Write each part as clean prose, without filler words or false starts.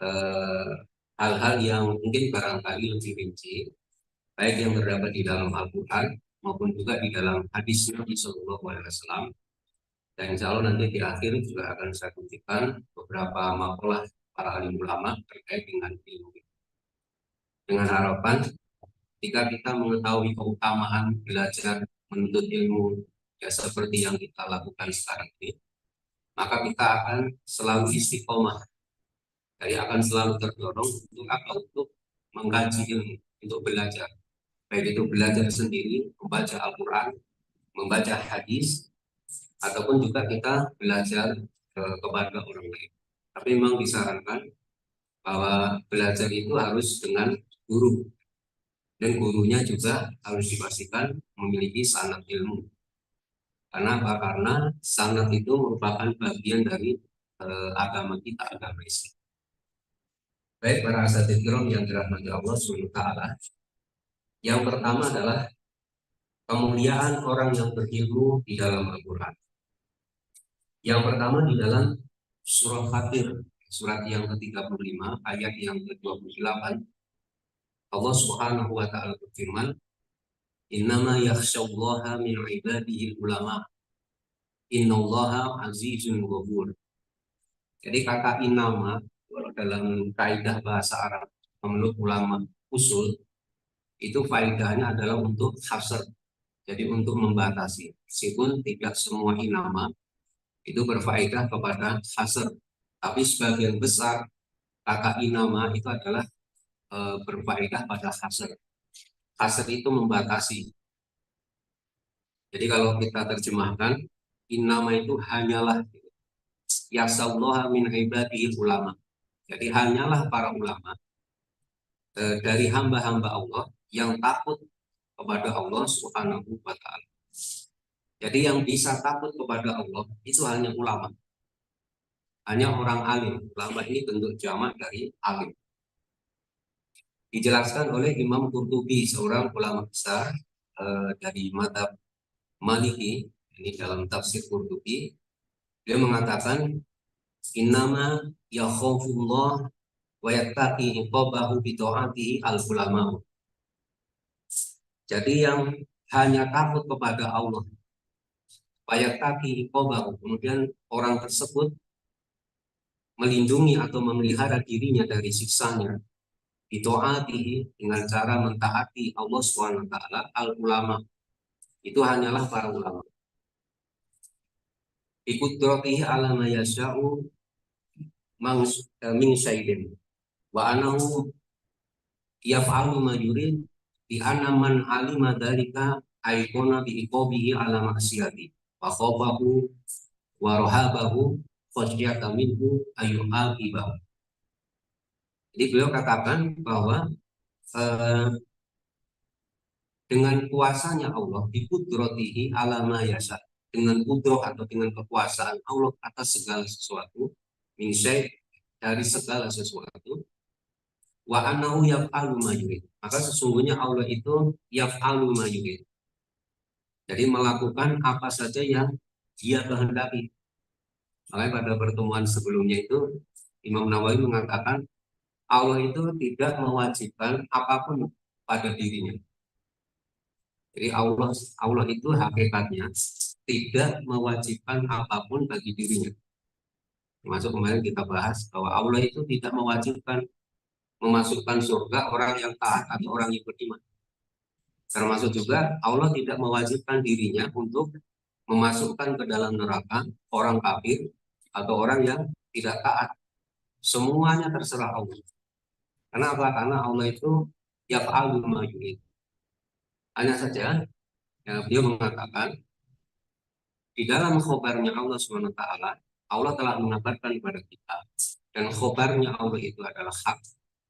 eh, hal-hal yang mungkin barangkali lebih rinci, baik yang terdapat di dalam Al-Quran maupun juga di dalam hadis Nabi Shallallahu Alaihi Wasallam. Dan insya Allah nanti di akhir juga akan saya tunjukkan beberapa makalah para alim ulama terkait dengan ilmu ini. Dengan harapan jika kita mengetahui keutamaan belajar menuntut ilmu ya seperti yang kita lakukan sekarang ini, maka kita akan selalu istiqomah, jadi akan selalu terdorong untuk apa? Untuk mengkaji ilmu, untuk belajar. Baik itu belajar sendiri, membaca Al-Quran, membaca hadis, ataupun juga kita belajar kepada orang lain. Tapi memang disarankan bahwa belajar itu harus dengan guru, dan gurunya juga harus dipastikan memiliki sanad ilmu. Karena apa? Karena sanad itu merupakan bagian dari agama kita, agama Islam. Baik para asatidz kiram yang dirahmati Allah Subhanahu wa taala. Yang pertama adalah kemuliaan orang yang berilmu di dalam Al-Quran. Yang pertama di dalam surah Fatir, surat yang ke-35, ayat yang ke-28, Allah Subhanahu wa taala berfirman, "Innama yakhsyallaha min ibadihi ulama. Innallaha azizun ghafur." Jadi kata innama dalam kaidah bahasa Arab menurut ulama usul itu faedahnya adalah untuk hasr. Jadi untuk membatasi. Meskipun tidak semua innama itu berfaedah kepada hasr, tapi sebagian besar kata innama itu adalah berfaedah pada hasr. Hasr itu membatasi. Jadi kalau kita terjemahkan, innama itu hanyalah yasallaha min ibadihi ulama. Jadi hanyalah para ulama dari hamba-hamba Allah yang takut kepada Allah Subhanahu wa taala. Jadi yang bisa takut kepada Allah itu hanya ulama. Hanya orang alim. Ulama ini bentuk jamak dari alim. Dijelaskan oleh Imam Qurtubi, seorang ulama besar dari mazhab Maliki, ini dalam tafsir Qurtubi. Dia mengatakan, innama yakhafullah wa yattaqi iqabahu bi ta'atihi al-ulama. Jadi yang hanya takut kepada Allah, wa yattaqi iqabahu, kemudian orang tersebut melindungi atau memelihara dirinya dari siksanya, ditaati dengan cara mentaati Allah SWT, al-ulama, itu hanyalah para ulama. Ikut drotihi ala ma yasha'u min syaidin wa anahu yaf'alu ma yurid bi anna man alima dzalika aikona bi iqabihi ala maksiyati wa khabahu wa rahabahu khasyata minhu ayyuhabibahu. Jadi beliau katakan bahwa dengan kuasanya Allah, bikudratihi ala ma yasha, dengan kudroh atau dengan kekuasaan Allah atas segala sesuatu, min syai', dari segala sesuatu, wa annahu yaf'alu ma yurid, maka sesungguhnya Allah itu yaf'alu ma yurid, jadi melakukan apa saja yang dia kehendaki. Makanya pada pertemuan sebelumnya itu Imam Nawawi mengatakan Allah itu tidak mewajibkan apapun pada dirinya. Jadi Allah itu hakikatnya tidak mewajibkan apapun bagi dirinya. Termasuk kemarin kita bahas bahwa Allah itu tidak mewajibkan memasukkan surga orang yang taat atau orang yang beriman. Termasuk juga Allah tidak mewajibkan dirinya untuk memasukkan ke dalam neraka orang kafir atau orang yang tidak taat. Semuanya terserah Allah. Kenapa? Karena Allah itu yaf'alu ma yurid. Hanya saja ya, beliau mengatakan di dalam khobarnya Allah SWT, Allah telah mengabarkan kepada kita, dan khobarnya Allah itu adalah hak,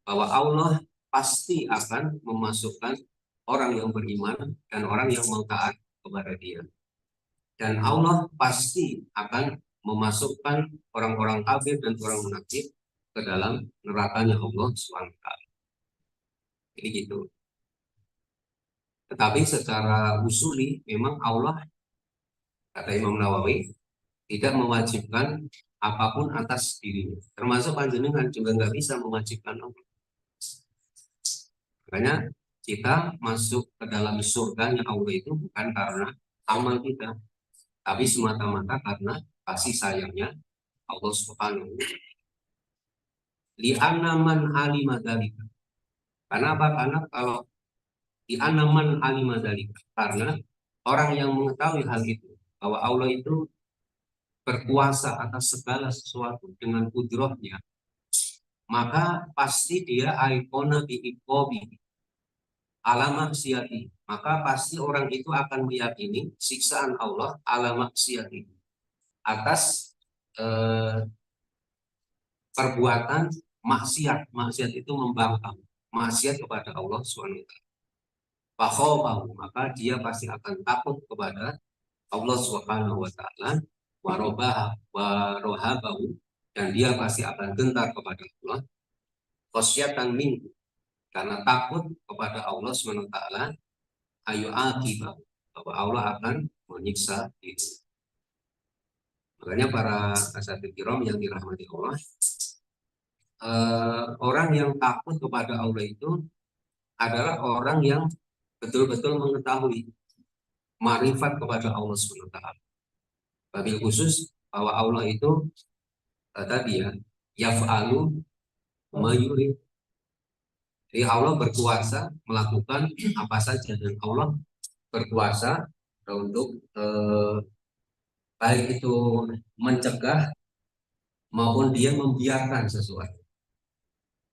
bahwa Allah pasti akan memasukkan orang yang beriman dan orang yang mentaat kepada dia. Dan Allah pasti akan memasukkan orang-orang kafir dan orang munafik ke dalam nerakanya Allah SWT. Jadi gitu. Tetapi secara usuli memang Allah, kata Imam Nawawi, tidak mewajibkan apapun atas dirinya. Termasuk panjenengan juga nggak bisa mewajibkan Allah. Makanya kita masuk ke dalam surganya Allah itu bukan karena amal kita, tapi semata-mata karena kasih sayangnya Allah Subhanahu wa Ta'ala. Li'anna man alima dzalika. Karena apa? Karena kalau li'anna man alima dzalika, karena orang yang mengetahui hal itu, bahwa Allah itu berkuasa atas segala sesuatu dengan kudrohnya, maka pasti dia aikona bi'ikobi ala maksiati. Maka pasti orang itu akan meyakini siksaan Allah ala maksiati, atas perbuatan maksiat. Maksiat itu membangkang, maksiat kepada Allah SWT. Fakhofahu, maka dia pasti akan takut kepada Allah Subhanahu wa taala, warohabahu, dan dia pasti akan gentar kepada Allah, khosyatan minhu, karena takut kepada Allah Subhanahu wa taala, ayu akibahu, bahwa Allah akan menyiksa itu. Makanya para asatidz kiram yang dirahmati Allah, orang yang takut kepada Allah itu adalah orang yang betul-betul mengetahui ma'rifat kepada Allah Subhanahu wa taala. Wabil khusus bahwa Allah itu tadi ya, yaf'alu mayurid. Jadi Allah berkuasa melakukan apa saja, dan Allah berkuasa untuk baik itu mencegah maupun dia membiarkan sesuatu.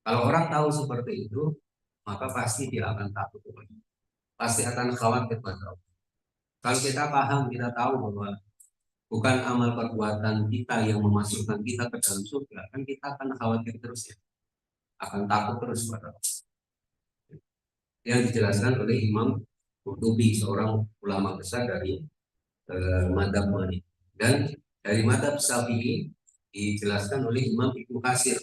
Kalau orang tahu seperti itu, maka pasti dia akan takut, pasti akan khawatir pada Allah. Kalau kita paham, kita tahu bahwa bukan amal perbuatan kita yang memasukkan kita ke dalam surga, kan kita akan khawatir terus ya, akan takut terus pada Allah. Yang dijelaskan oleh Imam Qurtubi, seorang ulama besar dari Madzhab Maliki, dan dari Madzhab Syafi'i dijelaskan oleh Imam Ibnu Katsir.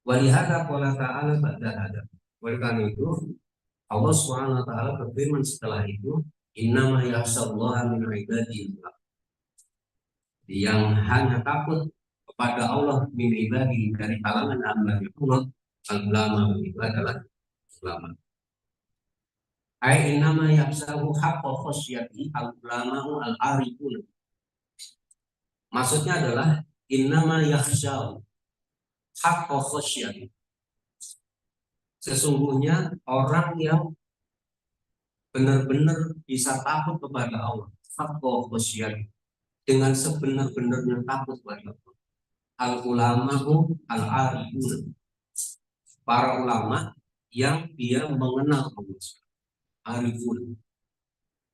Walihada qala ta'ala ba'da hada. Oleh karena itu Allah Subhanahu wa taala berfirman setelah itu, innama yakhshallaha min ibadihi, yang hanya takut kepada Allah min ibadihi, dari kalangan hamba-Nya Allah, al-ulama, itu adalah ulama. Ai innama yakhshahu haqqa khasyati al-ulama al-arifun. Maksudnya adalah innama yakhshahu haqqa khasyati, sesungguhnya orang yang benar-benar bisa takut kepada Allah, haqqa khasyati, dengan sebenar-benarnya takut kepada Allah, al-ulama'u al-arifun, para ulama yang dia mengenal Allah, arifun.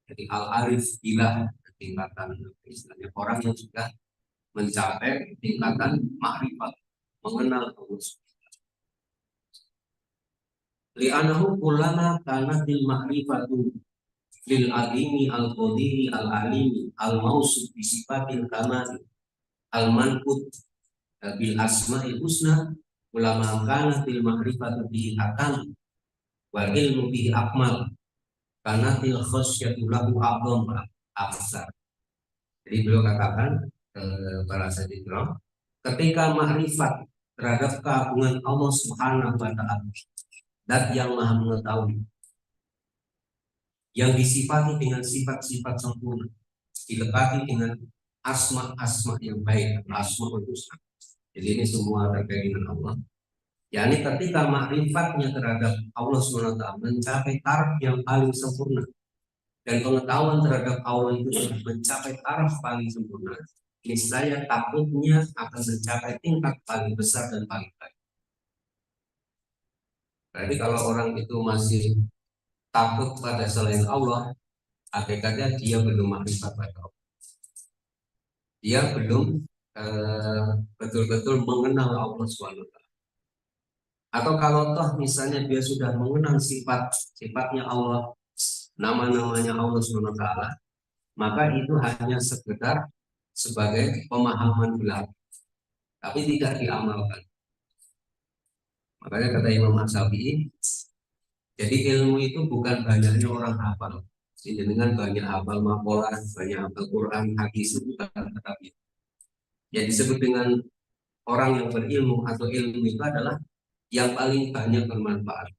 Jadi al-arif ilah, tingkatan istilahnya orang yang sudah mencapai tingkatan makrifat, mengenal Allah. Li'anahu kullama kanatil ma'rifatu lil alimi al qadiri al alimi al mausuf bi sifatil kamali al manqut bil asma'il husna, ulama kanatil ma'rifatu bihi hakam wal ilmu bihi akmal kanatil khasyatu lahu a'dham afsar. Jadi beliau katakan para asatidz kiram, ketika makrifat terhadap keagungan Allah Subhanahu wa taala, dan yang maha mengetahui, yang disifati dengan sifat-sifat sempurna, dilekati dengan asma-asma yang baik, asmaul husna. Jadi ini semua terkait dengan Allah. Yani ketika makrifatnya terhadap Allah SWT mencapai taraf yang paling sempurna, dan pengetahuan terhadap Allah itu mencapai taraf paling sempurna, niscaya takutnya akan mencapai tingkat paling besar dan paling baik. Berarti kalau orang itu masih takut pada selain Allah, hakikatnya dia belum makrifat pada Allah. Dia belum betul-betul mengenal Allah SWT. Atau kalau toh misalnya dia sudah mengenal sifat-sifatnya Allah, nama-namanya Allah SWT, maka itu hanya sekedar sebagai pemahaman belaka, tapi tidak diamalkan. Makanya kata Imam Syafi'i, jadi ilmu itu bukan banyaknya orang hafal. Jadi dengan banyak hafal maqalah, banyak hafal Quran, hadis, itu bukan, tetapi Yang disebut dengan orang yang berilmu atau ilmu itu adalah yang paling banyak bermanfaat.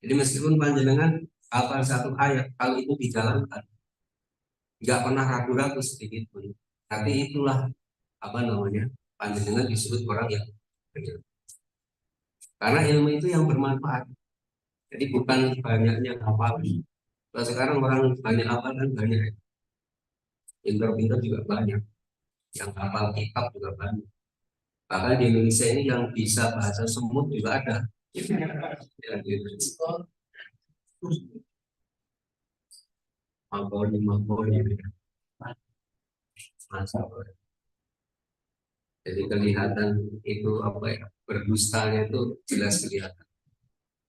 Jadi meskipun panjenengan hafal satu ayat, kalau itu dijalankan, nggak pernah ragu-ragu sedikit pun. Tapi itulah apa namanya, panjenengan disebut orang yang berilmu. Karena ilmu itu yang bermanfaat. Jadi bukan banyaknya hafal. Kalau sekarang orang banyak hafal kan banyak, pinter-pinter juga banyak, yang hafal kitab juga banyak. Bahkan di Indonesia ini yang bisa bahasa semut juga ada. Ya, gitu. Maboni, masa. Jadi kelihatan itu apa ya, berdustanya itu jelas kelihatan.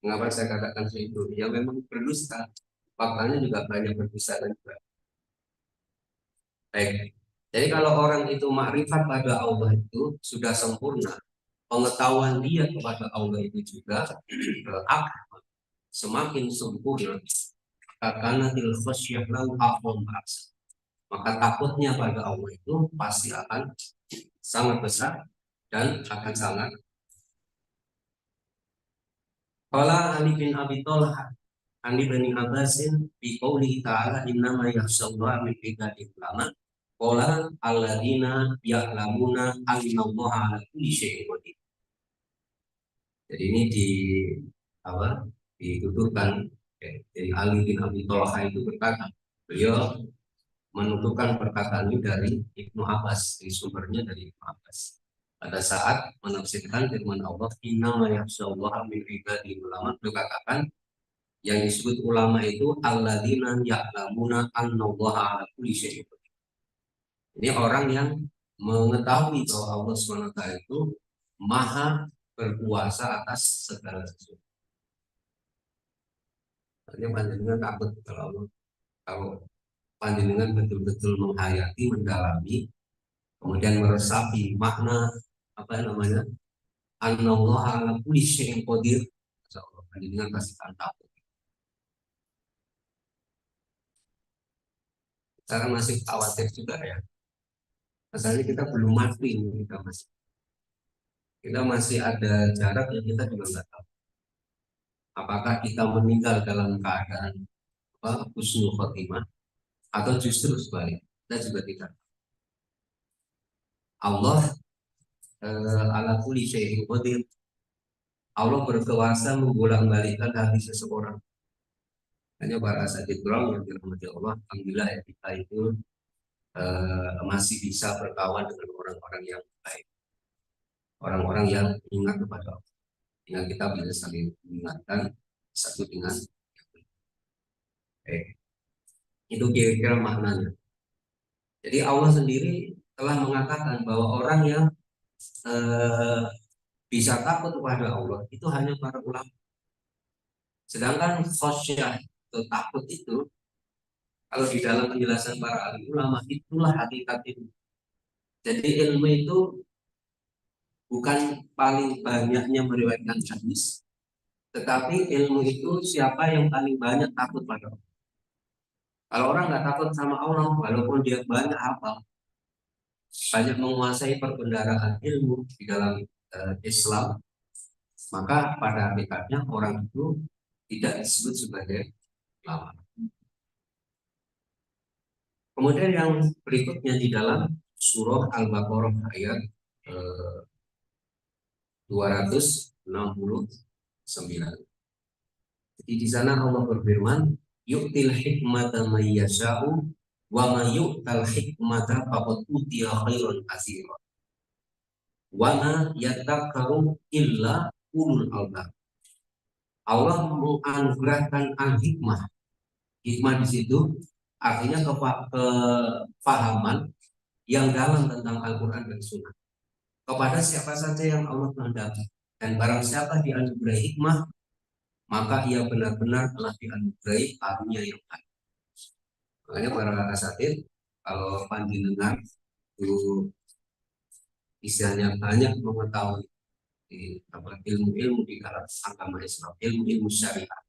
Mengapa saya katakan itu? Ya memang berdusta. Faktanya juga banyak berdusta dan juga. Baik. Jadi kalau orang itu makrifat pada Allah itu sudah sempurna, pengetahuan dia kepada Allah itu juga akan semakin sempurna. Karena khasyah lahu aqwam ba'as. Maka takutnya pada Allah itu pasti akan sangat besar dan akan sangat. Qala Ali bin Abi Thalib an Ibnu Abbasin bi qouli ta'ala innama yakhshallaha min ibadihi ulama. Qala alladzina ya'lamuna annallaha 'ala kulli syai'in qadir. Jadi ini di apa? Dituturkan dari Ali bin Abi Thalib itu berkata, beliau menutupkan perkataan ini dari Ibnu Abbas, di sumbernya dari Ibnu Abbas. Pada saat menafsirkan firman Allah, innama yakhshallaha min ibadihi ulama, beliau katakan yang disebut ulama itu alladzina ya'lamuna annallaha 'ala kulli syai'in qadir. Ini orang yang mengetahui bahwa Allah SWT itu maha berkuasa atas segala sesuatu. Artinya panjenengan takut kalau panjenengan betul-betul menghayati, mendalami, kemudian meresapi makna apa namanya, Anallaha 'ala kulli syai'in qadir. Insyaallah panjenengan pasti akan takut. Sekarang masih khawatir juga ya. Masalahnya kita belum mati, kita masih ada jarak yang kita juga nggak tahu. Apakah kita meninggal dalam keadaan husnul khotimah atau justru sebaliknya? Kita juga tidak. Allah ala kulli syai'in qadir. Allah berkuasa membolak-balikkan hati seseorang. Hanya para sakit yang dirahmati Allah, alhamdulillah ya, kita itu masih bisa berkawan dengan orang-orang yang baik, orang-orang yang ingat kepada Allah. Dengan kita bisa saling mengingatkan satu dengan yang lain. Itu kira-kira maknanya. Jadi Allah sendiri telah mengatakan bahwa orang yang bisa takut kepada Allah itu hanya para ulama. Sedangkan khasyah atau takut itu, kalau di dalam penjelasan para ahli ulama, itulah hakikat ilmu. Jadi ilmu itu bukan paling banyaknya meriwayatkan hadis, tetapi ilmu itu siapa yang paling banyak takut pada Allah. Kalau orang nggak takut sama Allah, walaupun dia banyak hafal, banyak menguasai perbendaharaan ilmu di dalam Islam, maka pada hakikatnya orang itu tidak disebut sebagai ulama. Kemudian yang berikutnya di dalam surah Al-Baqarah ayat 269. Jadi di sana Allah berfirman, yu'til hikmata may yasha'u wa may yu'tal hikmata faqad utiya khairan katsiran. Wa ma yadhakkaru illa ulul albab. Allah menganugerahkan al-hikmah. Hikmah di situ artinya kefahaman yang dalam tentang Al-Quran dan Sunnah kepada siapa saja yang Allah kehendaki. Dan barang siapa dianugerahi hikmah, maka ia benar-benar telah dianugerahi karunia yang baik. Makanya para asatid, kalau panjenengan itu istilahnya banyak mengetahui ilmu-ilmu di dalam agama Islam, ilmu-ilmu syariat,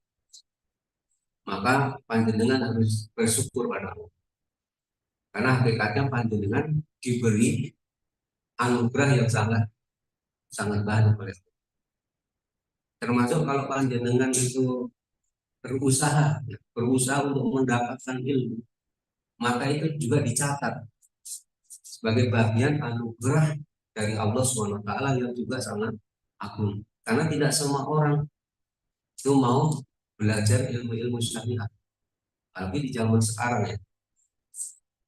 maka panjenengan harus bersyukur pada Allah. Karena hakikatnya panjenengan diberi anugerah yang sangat sangat banyak oleh Allah. Termasuk kalau panjenengan itu berusaha untuk mendapatkan ilmu, maka itu juga dicatat sebagai bagian anugerah dari Allah SWT yang juga sangat agung. Karena tidak semua orang itu mau belajar ilmu-ilmu syariat. Tapi di zaman sekarang ya,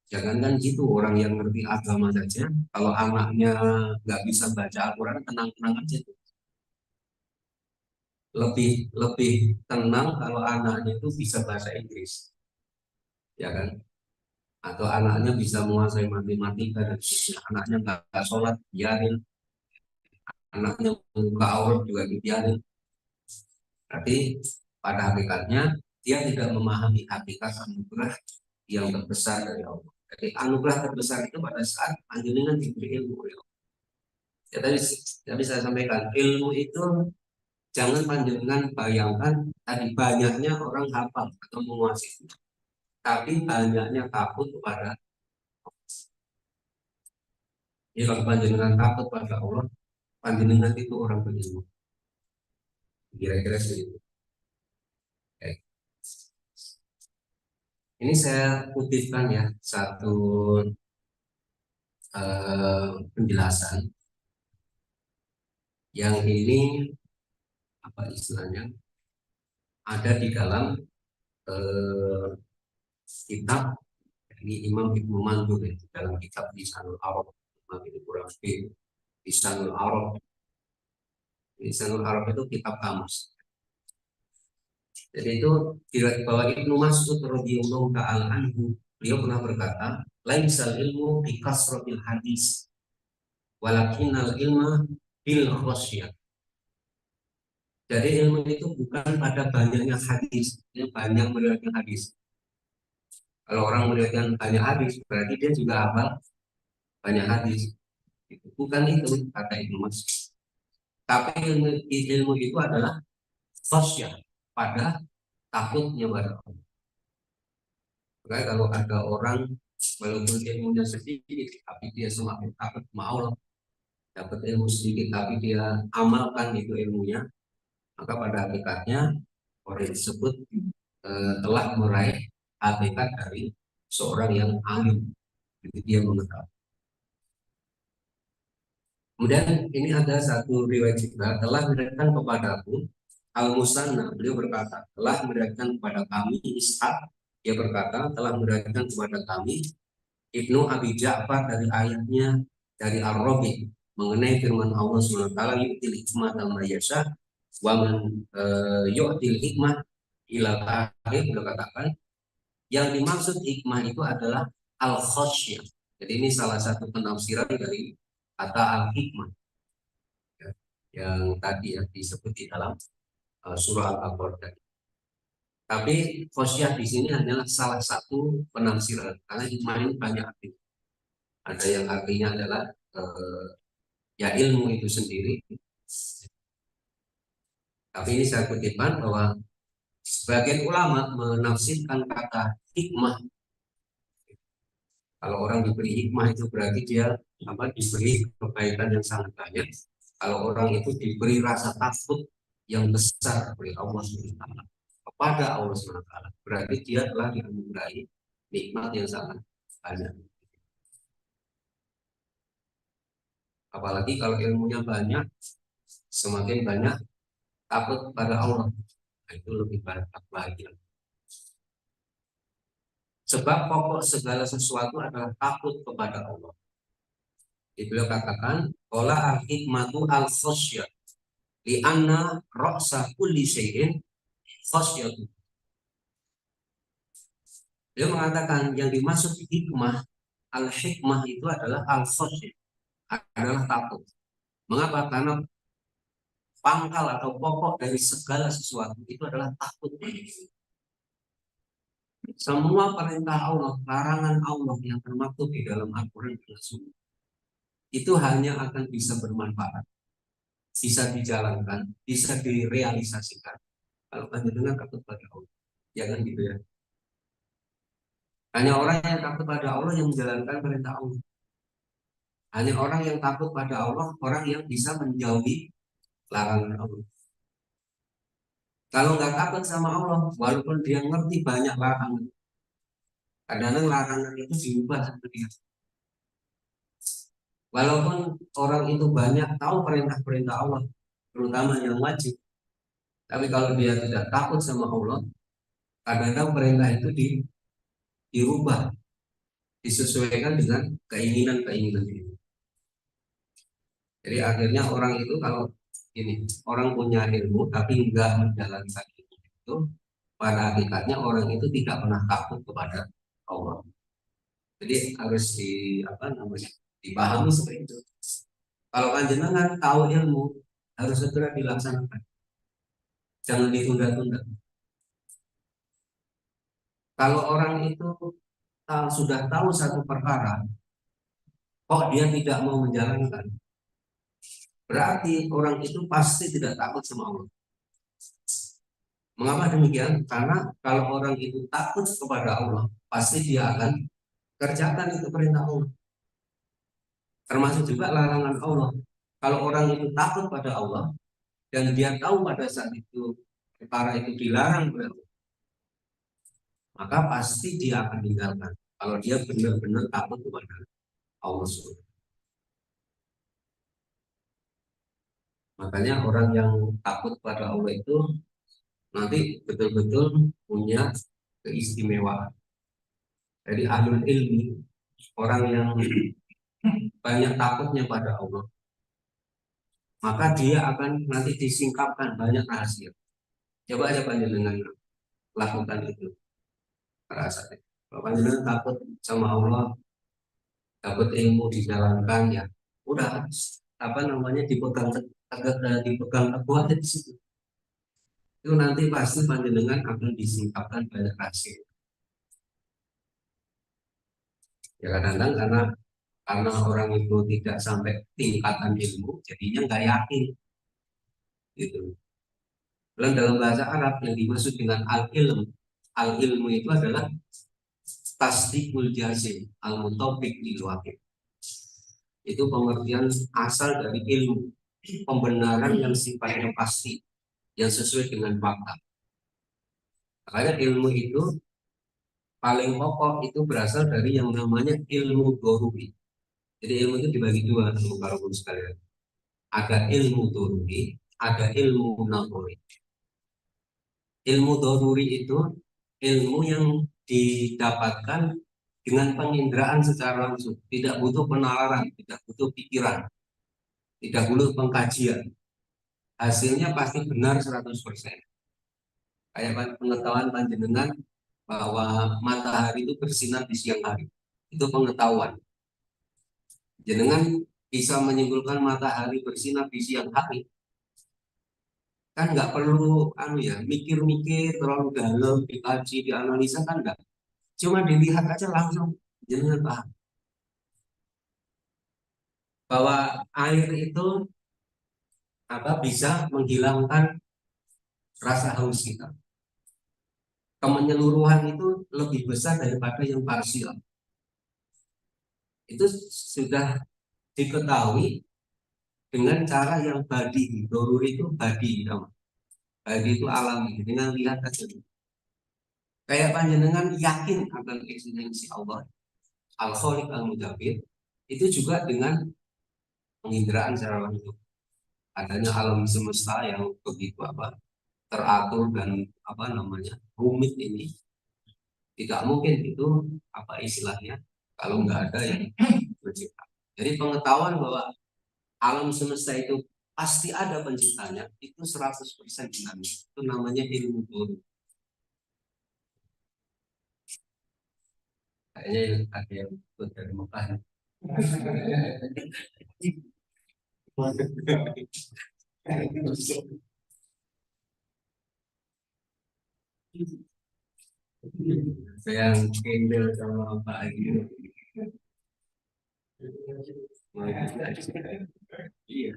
jangankan gitu orang yang ngerti agama saja, kalau anaknya nggak bisa baca Al-Quran, tenang-tenang aja tuh. Lebih lebih tenang kalau anaknya itu bisa bahasa Inggris, ya kan? Atau anaknya bisa menguasai matematika dan sebagainya. Anaknya nggak sholat, biarin. Anaknya buka aurat juga dibiarin. Tapi pada hakikatnya dia tidak memahami hakikat anugerah yang terbesar dari Allah. Jadi anugerah terbesar itu pada saat panjenengan diberi ilmu. Ya tadi saya sampaikan ilmu itu jangan panjenengan bayangkan tadi banyaknya orang hafal atau menguasai, tapi banyaknya takut kepada. Jadi kalau panjenengan takut pada Allah, panjenengan itu orang berilmu. Kira-kira seperti itu. Oke. Ini saya kutipkan ya satu penjelasan yang ini apa istilahnya ada di dalam eh, kitab ini Imam Ibnu Mandur ya, dalam kitab Lisanul Arab. Imam Ibnu Qurafi Lisanul Arab. Lisanul Arab itu kitab kamus. Jadi itu diriwayatkan bahwa Ibnu Mas'ud radhiyallahu taala anhu beliau pernah berkata, "Laisal ilmu bi kasratil hadis, walakinnal ilma bil khasyah." Jadi ilmu itu bukan pada banyaknya hadis, ya, banyak meriwayatkan hadis. Kalau orang meriwayatkan banyak hadis, berarti dia juga hafal banyak hadis. Bukan itu kata Ibnu Mas'ud. Tapi ilmu itu adalah khasyah, pada takutnya pada Allah. Makanya kalau ada orang walaupun ilmunya sedikit, tapi dia semakin takut sama Allah, dapat ilmu sedikit tapi dia amalkan itu ilmunya, maka pada hakikatnya orang tersebut telah meraih hakikat dari seorang yang alim. Jadi dia mengetahui. Kemudian ini ada satu riwayat juga telah meriwayatkan kepadaku Al-Musanna, beliau berkata telah meriwayatkan kepada kami Ishaq, dia berkata telah meriwayatkan kepada kami Ibnu Abi Ja'far dari ayatnya dari Ar-Rabi mengenai firman Allah SWT, yu'til hikmah ma yasha wa man yu'til hikmah ila akhir, beliau katakan yang dimaksud hikmah itu adalah al-khasyah. Jadi ini salah satu penafsiran dari kata al-hikmah ya, yang tadi ya disebut di dalam surah Al-Baqarah tadi. Tapi khasyah di sini adalah salah satu penafsiran karena hikmah ini banyak arti. Ada yang artinya adalah ya ilmu itu sendiri. Tapi ini saya kutipkan bahwa sebagian ulama menafsirkan kata hikmah. Kalau orang diberi hikmah itu berarti dia diberi kebaikan yang sangat banyak. Kalau orang itu diberi rasa takut yang besar oleh Allah SWT kepada Allah SWT, berarti dia telah dianugerahi nikmat yang sangat banyak. Apalagi kalau ilmunya banyak, semakin banyak takut pada Allah, nah, itu lebih banyak lagi. Sebab pokok segala sesuatu adalah takut kepada Allah. Beliau katakan, "Qala al-hikmatu al-khasyah, li anna ra'sa kulli syai'in khasyatu." Dia mengatakan yang dimaksud hikmah, al-hikmah itu adalah al-khasyah, adalah takut. Mengapa? Karena pangkal atau pokok dari segala sesuatu itu adalah takut. Semua perintah Allah, larangan Allah yang termaktub di dalam Al-Quran dan Sunnah itu hanya akan bisa bermanfaat, bisa dijalankan, bisa direalisasikan kalau dengan takut pada Allah. Jangan gitu ya. Hanya orang yang takut pada Allah yang menjalankan perintah Allah. Hanya orang yang takut pada Allah, orang yang bisa menjauhi larangan Allah. Kalau nggak takut sama Allah, walaupun dia ngerti banyak larangan, kadang-kadang larangan itu diubah sama dia. Walaupun orang itu banyak tahu perintah-perintah Allah, terutama yang wajib, tapi kalau dia tidak takut sama Allah, kadang-kadang perintah itu dirubah, disesuaikan dengan keinginan-keinginan itu. Jadi akhirnya orang itu kalau ini orang punya ilmu tapi enggak menjalankan ilmu itu, pada hakikatnya orang itu tidak pernah takut kepada Allah. Jadi harus dipahami seperti itu. Kalau panjenengan tahu ilmu, harus segera dilaksanakan, jangan ditunda-tunda. Kalau orang itu sudah tahu satu perkara, kok dia tidak mau menjalankan, berarti orang itu pasti tidak takut sama Allah. Mengapa demikian? Karena kalau orang itu takut kepada Allah, pasti dia akan kerjakan itu perintah Allah. Termasuk juga larangan Allah. Kalau orang itu takut pada Allah dan dia tahu pada saat itu perkara itu dilarang oleh Allah, maka pasti dia akan tinggalkan. Kalau dia benar-benar takut kepada Allah SWT. Makanya orang yang takut pada Allah itu nanti betul-betul punya keistimewaan. Jadi ahlul ilmi, orang yang banyak takutnya pada Allah, maka dia akan nanti disingkapkan banyak rahasia. Coba aja panjenengan lakukan itu rasanya. Kalau panjenengan takut sama Allah, takut ilmu dijalankan, ya udah apa namanya dipegang teguh aja di situ. Itu nanti pasti panjenengan akan disingkapkan banyak rahasia. Ya kadang-kadang karena orang itu tidak sampai tingkatan ilmu, jadinya nggak yakin gitu. Dan dalam bahasa Arab yang dimaksud dengan al-ilmu itu adalah tasdikul jazim, al-mutawfiq lil waqi'. Itu pengertian asal dari ilmu, pembenaran yang sifatnya pasti, yang sesuai dengan fakta. Makanya ilmu itu paling pokok itu berasal dari yang namanya ilmu doruri. Jadi ilmu itu dibagi dua, para sekalian. Ada ilmu doruri, ada ilmu nahuri. Ilmu doruri itu ilmu yang didapatkan dengan penginderaan secara langsung, tidak butuh penalaran, tidak butuh pikiran, tidak butuh pengkajian. Hasilnya pasti benar 100%. Kayak pengetahuan panjenengan bahwa matahari itu bersinar di siang hari. Itu pengetahuan. Jenengan bisa menyimpulkan matahari bersinar di siang hari. Kan nggak perlu mikir-mikir terlalu dalam, dikaji, dianalisa kan enggak. Cuma dilihat aja langsung jenengan paham bahwa air itu bisa menghilangkan rasa haus kita. Kemenyeluruhan itu lebih besar daripada yang parsial. Itu sudah diketahui dengan cara yang badi. Doruri itu badi, badi itu alami. Dengan lihat aja. Kayak panjenengan yakin akan eksistensi Allah, Al-Khaliq Al-Mudabbir, itu juga dengan penginderaan secara langsung. Adanya alam semesta yang begitu teratur dan rumit ini, tidak mungkin itu istilahnya kalau nggak ada yang mencipta. Jadi pengetahuan bahwa alam semesta itu pasti ada penciptanya itu 100% dinamis. Itu namanya ilmu baru. Kayaknya ada yang ikut dari Mekah. Saya kendel sama Pak Agi. Iya.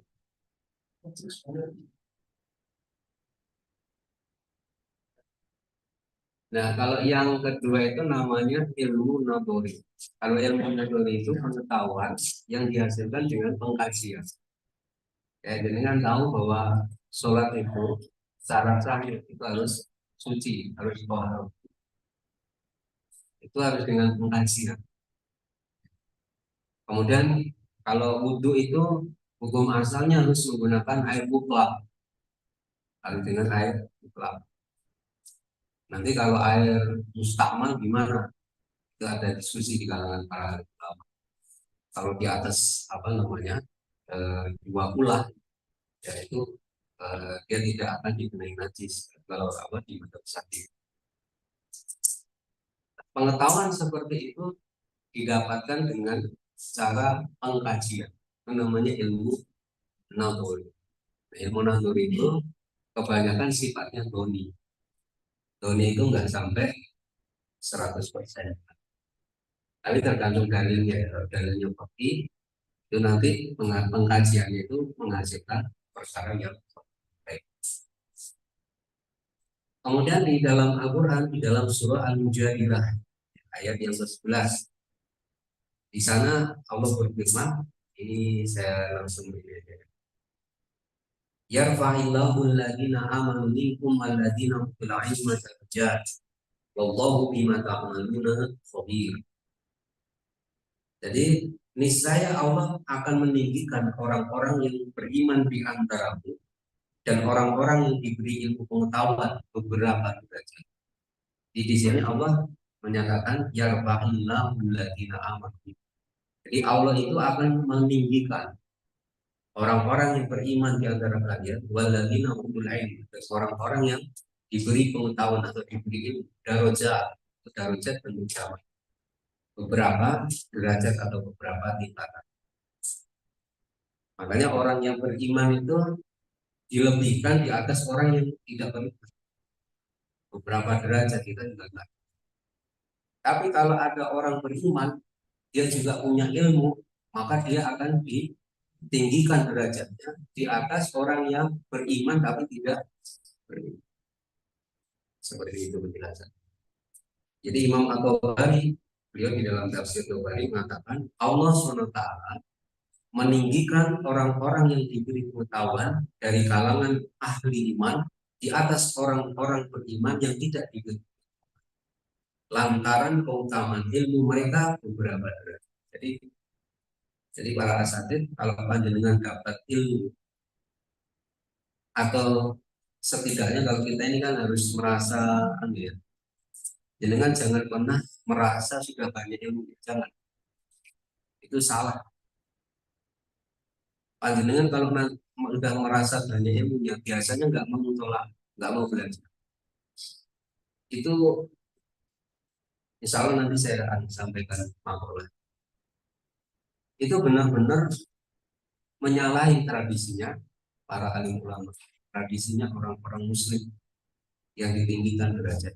Nah, kalau yang kedua itu namanya ilmu nabori. Kalau ilmu nabori itu pengetahuan yang dihasilkan dengan pengkajian. Ya, dengan tahu bahwa sholat itu syarat sahnya itu harus suci, harus tohar. Itu harus dengan pengkajian. Kemudian kalau wudhu itu hukum asalnya harus menggunakan air mutlak, harus dengan air mutlak. Nanti kalau air mustakmal gimana? Itu ada diskusi di kalangan para ulama. Kalau di atas apa namanya 20, yaitu dia tidak akan dikenai najis kalau apa di madzhab Syafi'i. Pengetahuan seperti itu didapatkan dengan cara pengkajian. Itu namanya ilmu nadzuri. Ilmu nadzuri itu kebanyakan sifatnya doni. Doni itu nggak sampai 100%. Tapi tergantung dalilnya. Kalau dalilnya bukti, itu nanti pengkajiannya itu menghasilkan perkara yang baik. Kemudian di dalam Al-Quran, di dalam surah Al-Mujadilah, ayat yang ke-11, di sana Allah berfirman, ini saya langsung ini aja. Yarfa'illahu alladhina amanu minkum walladhina utul ilma darajat. Wallahu bima ta'maluna khabir. Jadi niscaya Allah akan meninggikan orang-orang yang beriman di antaramu dan orang-orang yang diberi ilmu pengetahuan beberapa derajat. Di sini Allah menyatakan yarfa'illahu alladhina amanu. Jadi Allah itu akan meninggikan orang-orang yang beriman di antara kalian, walladzina utul ilm, orang-orang yang diberi pengetahuan atau diberi ilmu, darajat berjamaah, beberapa derajat atau beberapa tingkatan. Makanya orang yang beriman itu dilebihkan di atas orang yang tidak beriman. Beberapa derajat kita juga enggak. Tapi kalau ada orang beriman, dia juga punya ilmu, maka dia akan ditinggikan derajatnya di atas orang yang beriman tapi tidak beriman. Seperti itu penjelasan. Jadi Imam At-Tabari, beliau di dalam tafsir Tabari mengatakan Allah SWT meninggikan orang-orang yang diberi pengetahuan dari kalangan ahli iman di atas orang-orang beriman yang tidak diberi, lantaran keutamaan ilmu mereka beberapa derajat. Jadi para asatid kalau panjenengan dapat ilmu, atau setidaknya kalau kita ini kan harus merasa ya, jangan pernah merasa sudah banyak ilmu, jangan, itu salah. Panjenengan kalau udah merasa banyak ilmunya biasanya nggak mau tolak, nggak mau belajar. Itu insya Allah nanti saya akan sampaikan makalah. Itu benar-benar menyalahi tradisinya para alim ulama, tradisinya orang-orang muslim yang ditinggikan derajat.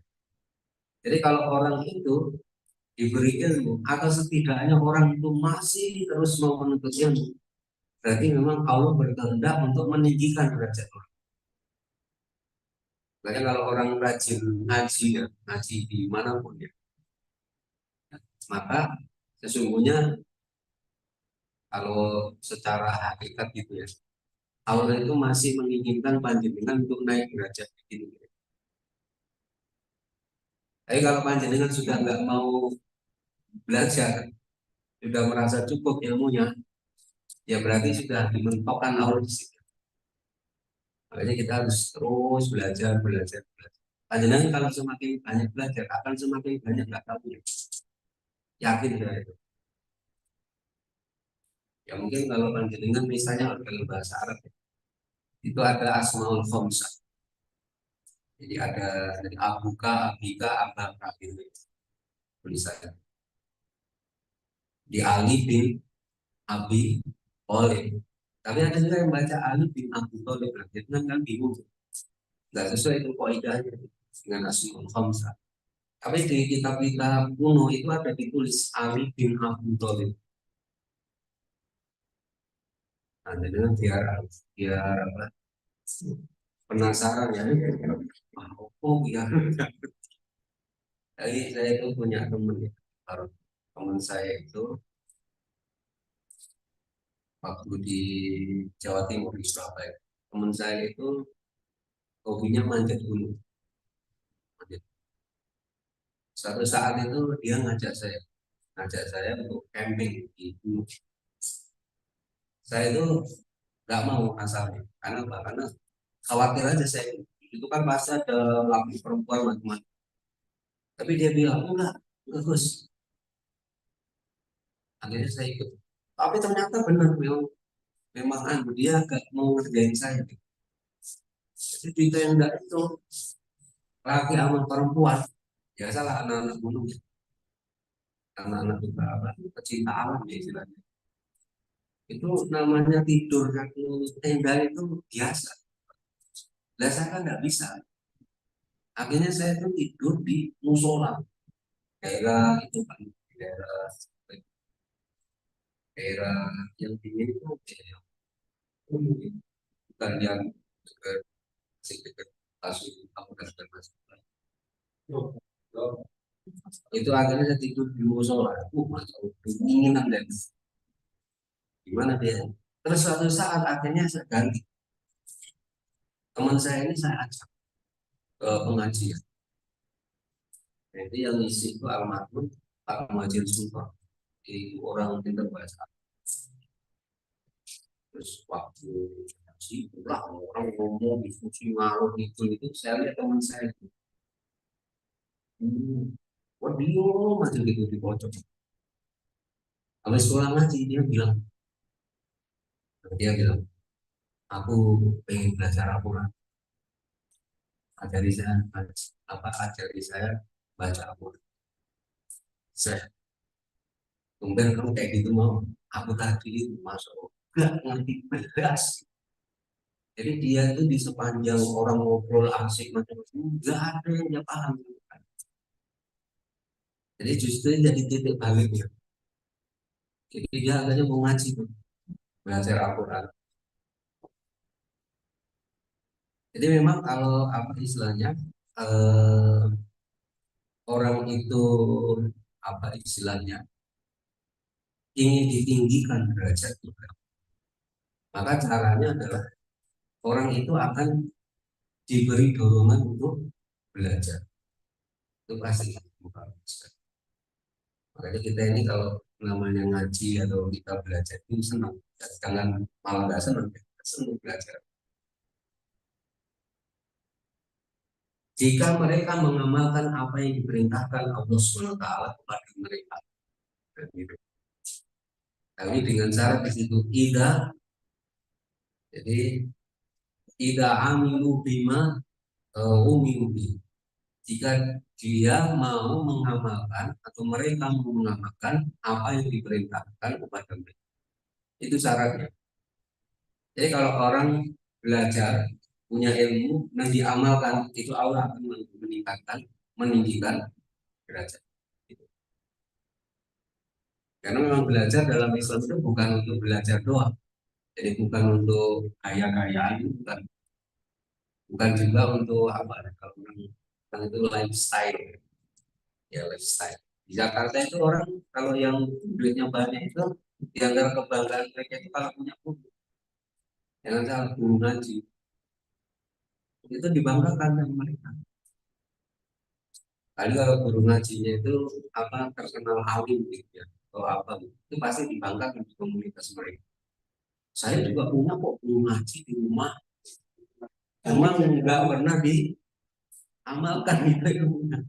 Jadi kalau orang itu diberi ilmu atau setidaknya orang itu masih terus mau menuntut ilmu, berarti memang Allah berkehendak untuk meninggikan derajat orang. Makanya kalau orang rajin ngaji ya, ngaji di manapun ya, maka sesungguhnya kalau secara hakikat gitu ya, Allah itu masih menginginkan panjenengan untuk naik derajat gitu. Tapi kalau panjenengan sudah nggak mau belajar, sudah merasa cukup ilmunya, ya berarti sudah dimentokkan Allah di situ. Makanya kita harus terus belajar, belajar, belajar. Panjenengan kalau semakin banyak belajar, akan semakin banyak nggak tahu. Yakin saya itu. Ya mungkin kalau panjenengan misalnya dalam bahasa Arab itu ada asmaul khamsah. Jadi ada dari abuka, abika, abaka gitu tulisannya. Di Ali bin Abi Thalib. Tapi ada juga yang baca Ali bin Abi Thalib. Jadi kan bingung. Nggak sesuai itu kaidahnya dengan asmaul khamsah. Tapi di kitab-kitab kuno itu ada ditulis Ali bin Abi Thalib. Nah, jadi biar apa? Penasaran ya. Oh, ya. Jadi saya itu punya teman ya, teman saya itu waktu di Jawa Timur di Surabaya. Teman saya itu hobinya manjat gunung. Manjat. Suatu saat itu dia ngajak saya untuk camping di gunung. Saya itu nggak mau asalnya, karena apa? Karena khawatir aja saya. Itu kan pasti ada laki perempuan macam-macam. Tapi dia bilang enggak Gus. Akhirnya saya ikut. Tapi ternyata benar memang dia agak mau ngerjain saya. Jadi cerita yang enggak itu laki sama perempuan. Ya salah anak-anak gunung, anak-anak juga apa, pecinta alam ya istilahnya. Itu namanya tidur satu tenda itu biasa. Lah saya kan nggak bisa. Akhirnya saya tuh tidur di musola, daerah itu kan, daerah daerah yang dingin itu daerah umum, bukan yang dekat dekat kasus aku dan mas. Itu akhirnya saya tidur di musola. Masuk dinginan dan gimana dia. Terus suatu saat akhirnya saya ganti teman saya ini, saya ajak ke pengajian. Jadi yang isi itu almarhum Pak Muhajir Sumpah, di orang pintar bahasa. Terus waktu ngaji, lah orang ngomong diskusi ngalor itu saya lihat teman saya itu. Wah dia aja gitu di pojok. Habis sekolah ngaji dia bilang, aku pengen belajar Al-Quran. Ajari saya ajari saya baca Al-Quran. Saya kemudian kamu kayak gitu mau, aku tadi itu masuk gak ngerti belas. Jadi dia itu di sepanjang orang ngobrol asik macam-macam nggak ada yang dia paham. Jadi justru jadi titik baliknya. Jadi dia akhirnya mau ngaji tuh, belajar Al-Quran. Jadi memang kalau apa istilahnya, eh, orang itu apa istilahnya ingin ditinggikan derajat juga, maka caranya adalah orang itu akan diberi dorongan untuk belajar. Itu pasti bukan. Makanya kita ini kalau namanya ngaji atau kita belajar itu senang. Jangan malah nggak senang, senang belajar. Jika mereka mengamalkan apa yang diperintahkan Allah SWT kepada mereka, gitu. Tapi dengan syarat di situ jadi ida amilu bima umilu bi. Jika dia mau mengamalkan atau mereka mau mengamalkan apa yang diperintahkan kepada mereka, itu syaratnya. Jadi kalau orang belajar punya ilmu dan diamalkan, itu Allah akan meningkatkan, meninggikan derajat. Karena memang belajar dalam Islam itu bukan untuk belajar doang, jadi bukan untuk kaya-kayaan, bukan, bukan juga untuk apa, kalau orang itu lifestyle, ya lifestyle. Di Jakarta itu orang kalau yang duitnya banyak itu dianggap kebanggaan mereka itu kalau punya buku. Jangan salah, guru ngaji itu dibanggakan sama mereka. Kali kalau guru ngajinya itu apa terkenal alim gitu ya, atau apa itu pasti dibanggakan di komunitas mereka. Saya juga punya kok guru ngaji di rumah, emang nggak pernah diamalkan gitu ilmunya.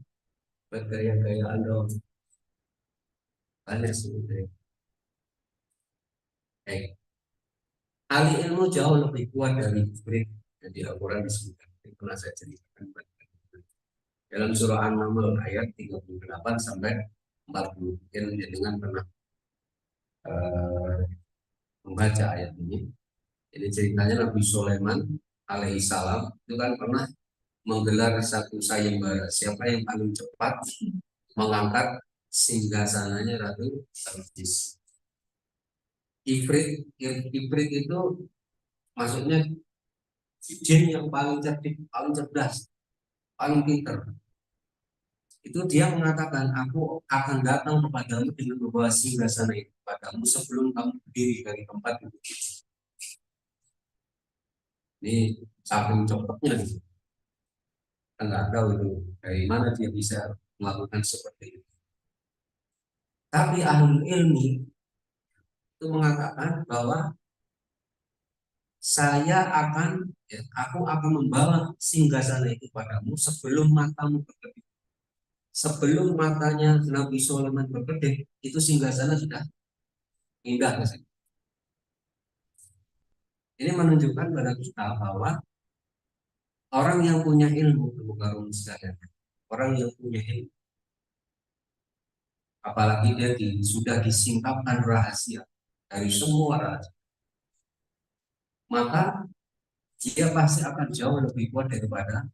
Bergaya-gayaan dong, banyak sebetulnya. Ahli ilmu jauh lebih kuat dari murid. Jadi Al-Quran disebutkan, itu pernah saya ceritakan dalam surah An-Naml ayat 38 sampai 40. Mungkin dengan pernah eh, membaca ayat ini. Jadi ceritanya Nabi Sulaiman alaihissalam itu kan pernah menggelar satu sayembara, siapa yang paling cepat mengangkat singgasananya Ratu Balqis. Ifrit, Ifrit itu maksudnya jin yang paling cerdik, paling cerdas, paling pintar. Itu dia mengatakan, aku akan datang kepadamu dengan membawa singgasana itu kepadamu sebelum kamu berdiri dari tempat itu. Ini saking cepatnya nih. Kita nggak tahu itu dari mana dia bisa melakukan seperti itu. Tapi ahli ilmi itu mengatakan bahwa aku akan membawa singgasana itu padamu sebelum matamu berkedip. Sebelum matanya Nabi Sulaiman berkedip, itu singgasana sudah indah. Ini menunjukkan pada kita bahwa orang yang punya ilmu, orang yang punya ilmu, apalagi dia sudah disingkapkan rahasia dari semua rahasia, maka dia pasti akan jauh lebih kuat daripada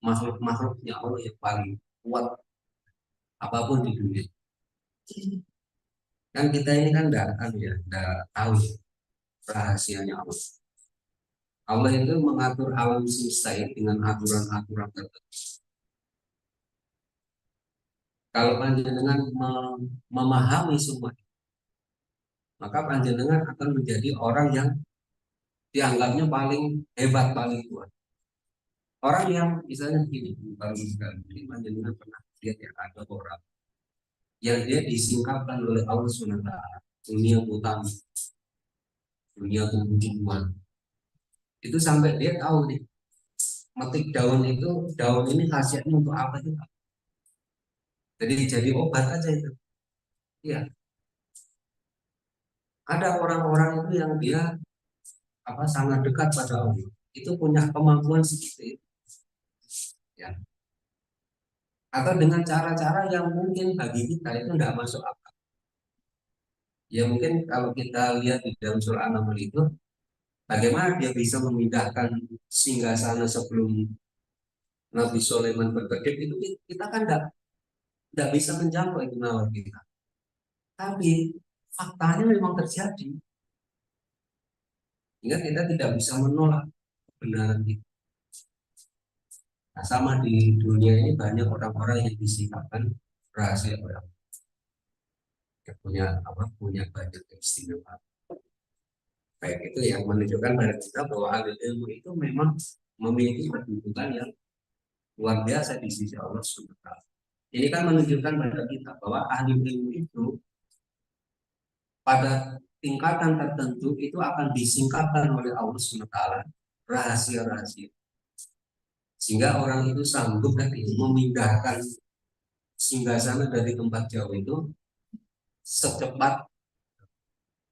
makhluk-makhluknya Allah yang paling kuat apapun di dunia. Kan kita ini kan enggak tahu rahasianya Allah. Allah itu mengatur alam semesta ini dengan aturan-aturan tertentu. Kalau panjenengan memahami semua, maka panjenengan akan menjadi orang yang dianggapnya paling hebat, paling kuat. Orang yang misalnya begini, baru sekali ini panjenengan pernah lihat ya, ada orang yang dia disingkapkan oleh Allah SWT, dunia utama, dunia tumbuh-tumbuhan. Itu sampai dia tahu nih, metik daun itu, daun ini khasiatnya untuk apa itu? Jadi obat aja itu. Ya, ada orang-orang itu yang dia sangat dekat pada Allah. Itu punya kemampuan seperti itu. Ya. Atau dengan cara-cara yang mungkin bagi kita itu tidak masuk akal. Ya mungkin kalau kita lihat di dalam surah An-Naml itu, bagaimana dia bisa memindahkan singgasana sebelum Nabi Sulaiman berkedip itu kita kan tidak bisa menjangkau itu nalar kita. Tapi faktanya memang terjadi. Sehingga kita tidak bisa menolak kebenaran itu. Nah, sama di dunia ini banyak orang-orang yang disingkapkan rahasia orang. Yang punya banyak keistimewaan. Baik itu yang menunjukkan pada kita bahwa ahli ilmu itu memang memiliki kedudukan yang luar biasa di sisi Allah SWT. Ini kan menunjukkan pada kita bahwa ahli ilmu itu pada tingkatan tertentu itu akan disingkapkan oleh Allah SWT rahasia-rahasia. Sehingga orang itu sanggup memindahkan singgasana dari tempat jauh itu secepat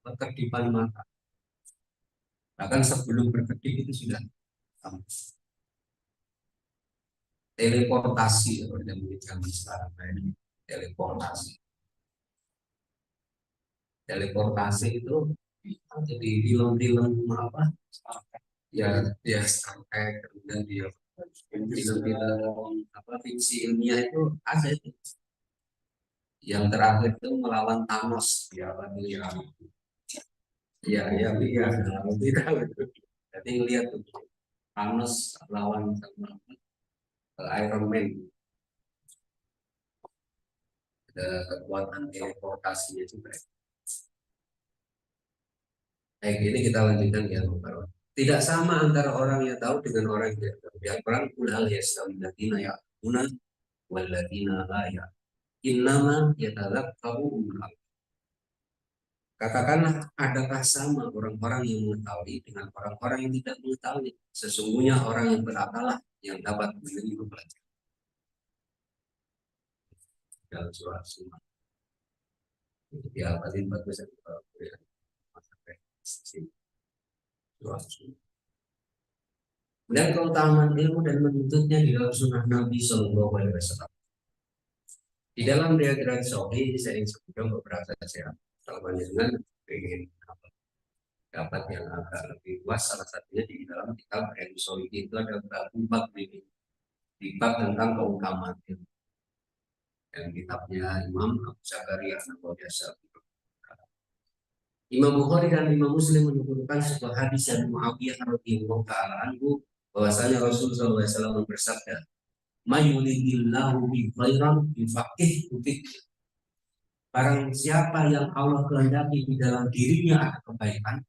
kekedipan mata. Bahkan sebelum berkedip itu sudah teleportasi kalau yang zaman sekarang ini teleportasi itu jadi film-film apa ya sampai kemudian dia film-film fiksi ilmiah itu ada itu yang terakhir itu melawan Thanos ya tidak jadi lihat tuh Thanos lawan sama Iron Man, ada kekuatan teleportasinya juga. Baik, ini kita lanjutkan ya. Tidak sama antara orang yang tahu dengan orang yang tidak tahu. Yang perang ulal yastawilatina ya guna walatina la ya innama yatadzakkaru ulul albab. Katakanlah, adakah sama orang-orang yang mengetahui dengan orang-orang yang tidak mengetahui? Sesungguhnya orang yang berakal yang dapat menerima pelajaran. Dalam surah Sumar. Ya, pasti 14 dan keutamaan ilmu dan menuntutnya di dalam sunnah Nabi Shallallahu Alaihi Wasallam. Di dalam riwayat Sahih saya ingin sebutkan beberapa saja. Kalau dengan ingin dapat yang agak lebih luas, salah satunya di dalam kitab Ilmu Sahih itu ada empat di bab tentang keutamaan ilmu. Dan kitabnya Imam Abu Zakaria An-Nawawi. Imam Bukhari dan Imam Muslim menyebutkan sebuah hadis yang Muawiyah radhiyallahu taala anhu bahwasanya Rasul sallallahu alaihi wasallam bersabda, mayulidillahu bi khairan yufaqihu fid. Barang siapa yang Allah kehendaki di dalam dirinya ada kebaikan,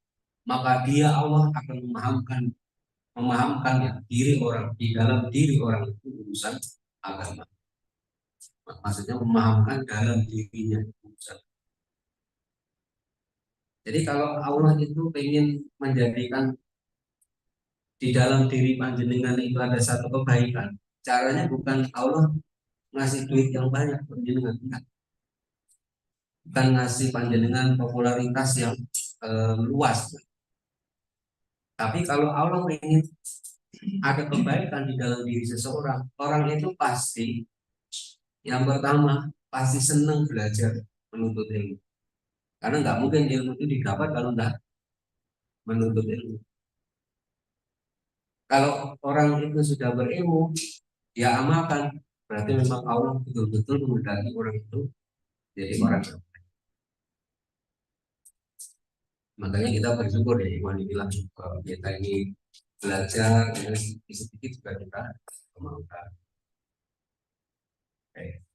maka dia Allah akan memahamkan ya, diri orang di dalam diri orang itu urusan agama. Maksudnya memahamkan dalam dirinya urusan. Jadi kalau Allah itu ingin menjadikan di dalam diri panjenengan itu ada satu kebaikan, caranya bukan Allah ngasih duit yang banyak panjenengan, bukan ngasih panjenengan popularitas yang luas. Tapi kalau Allah ingin ada kebaikan di dalam diri seseorang, orang itu pasti yang pertama pasti senang belajar menuntut ilmu. Karena nggak mungkin ilmu itu didapat kalau nggak menuntut ilmu. Kalau orang itu sudah berilmu, dia amalkan, berarti memang Allah betul-betul menghendaki orang itu jadi orang yang baik. Makanya kita bersyukur ya, Iwan bilang kalau kita ini belajar, ya, sedikit juga kita amalkan. Oke.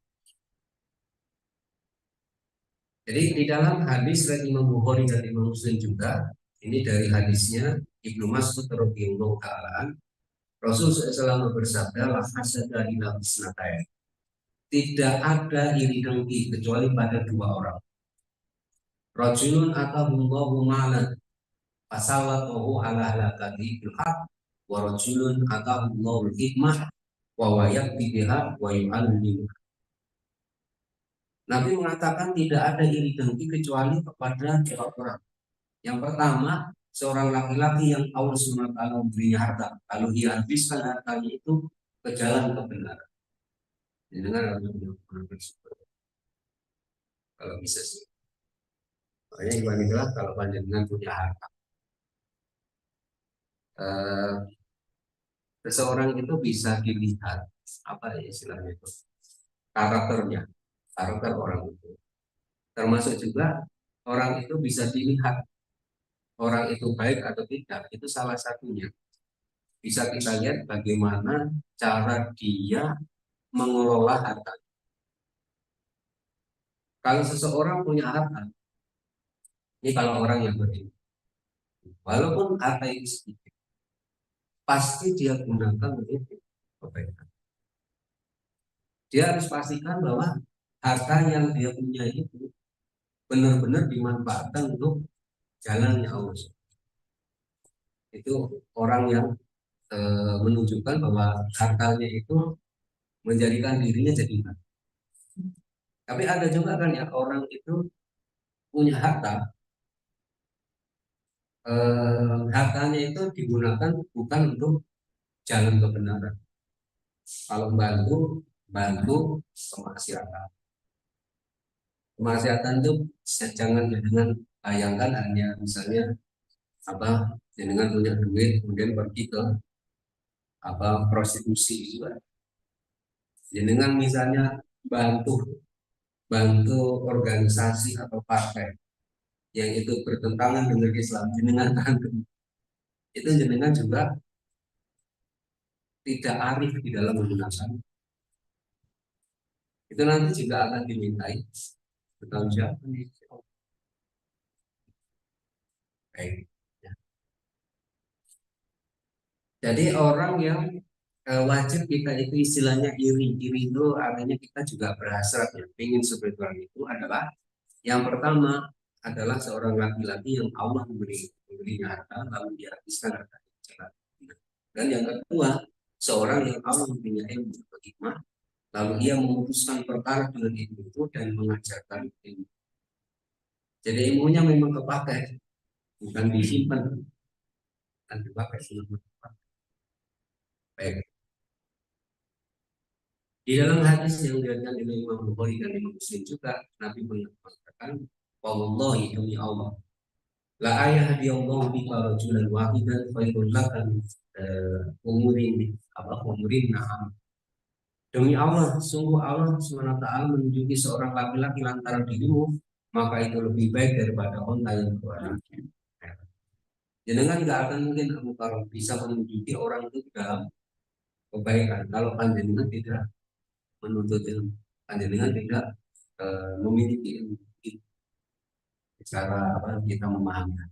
Jadi di dalam hadis dari Imam Bukhari dan Imam Muslim juga, ini dari hadisnya Ibnu Mas'ud radhiyallahu taala, Rasulullah SAW bersabda, "La hasada illa bisnatain." Tidak ada iri dengki kecuali pada dua orang. Rajulun atahullahu malan fasallatahu ala halakati bil haq, wa rajulun atahullahu hikmah wa wayakti biha wa yu'allimu. Nabi mengatakan tidak ada iri dengki kecuali kepada dua orang. Yang pertama, seorang laki-laki yang Allah SWT memberinya harta, lalu dia habiskan hartanya itu ke jalan kebenaran. Dengan bersyukur kalau bisa sih. Makanya ibadahlah kalau panjenengan punya harta, seseorang itu bisa dilihat apa ya istilahnya itu karakternya, karakter orang itu. Termasuk juga orang itu bisa dilihat orang itu baik atau tidak, itu salah satunya. Bisa kita lihat bagaimana cara dia mengelola harta. Kalau seseorang punya harta, ini kalau orang yang berilmu, walaupun harta itu sedikit, pasti dia gunakan untuk kebaikan. Dia harus pastikan bahwa harta yang dia punya itu benar-benar dimanfaatkan untuk jalannya Allah. Itu orang yang menunjukkan bahwa hartanya itu menjadikan dirinya jadi baik. Tapi ada juga kan ya orang itu punya harta, hartanya itu digunakan bukan untuk jalan kebenaran. Kalau bantu kemaksiatan. Kemaksiatan itu jangan dengan bayangkan hanya misalnya apa dengan punya duit kemudian pergi ke apa prostitusi juga. Dengan misalnya bantu organisasi atau partai yang itu bertentangan dengan Islam, jenengan itu jenengan juga tidak arif di dalam menggunakan itu, nanti juga akan dimintai bertanggung jawab. Baik. Ya. Jadi orang yang wajib kita itu istilahnya iri itu artinya kita juga berhasrat ya ingin seperti orang itu adalah yang pertama adalah seorang laki-laki yang Allah memberinya harta lalu dia habiskan harta. Dan yang kedua, seorang yang Allah memberinya ilmu atau hikmah lalu ia memutuskan perkara dengan ilmu itu dan mengajarkan ilmu. Jadi ilmunya memang kepakai, bukan disimpan dan dipakai selama. Baik. Di dalam hadis yang diriwayatkan oleh Imam Bukhari dan Imam Muslim juga, Nabi mengatakan, "Wallahi demi Allah, la ayahdi Allah bika rajulan wahidan khairul laka umurin na'am." Demi Allah, sungguh Allah SWT menunjuki seorang laki-laki lantaran dirimu, maka itu lebih baik daripada onta yang berwarna. Jangan nggak akan mungkin kamu kalau bisa menunjuki orang itu ke dalam kebaikan. Kalau panjenengan tidak menuntut ilmu, panjenengan tidak memiliki ilmu, cara apa kita memahami.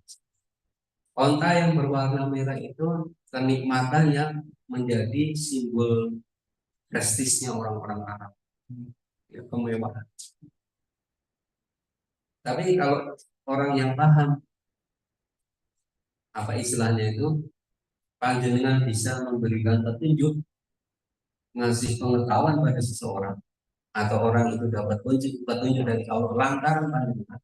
Onta yang berwarna merah itu kenikmatan yang menjadi simbol prestisnya orang-orang Arab, ya, kemewahan. Tapi kalau orang yang paham apa istilahnya itu, panjenengan bisa memberikan petunjuk, ngasih pengetahuan pada seseorang, atau orang itu dapat petunjuk dari Allah lantaran panjenengan,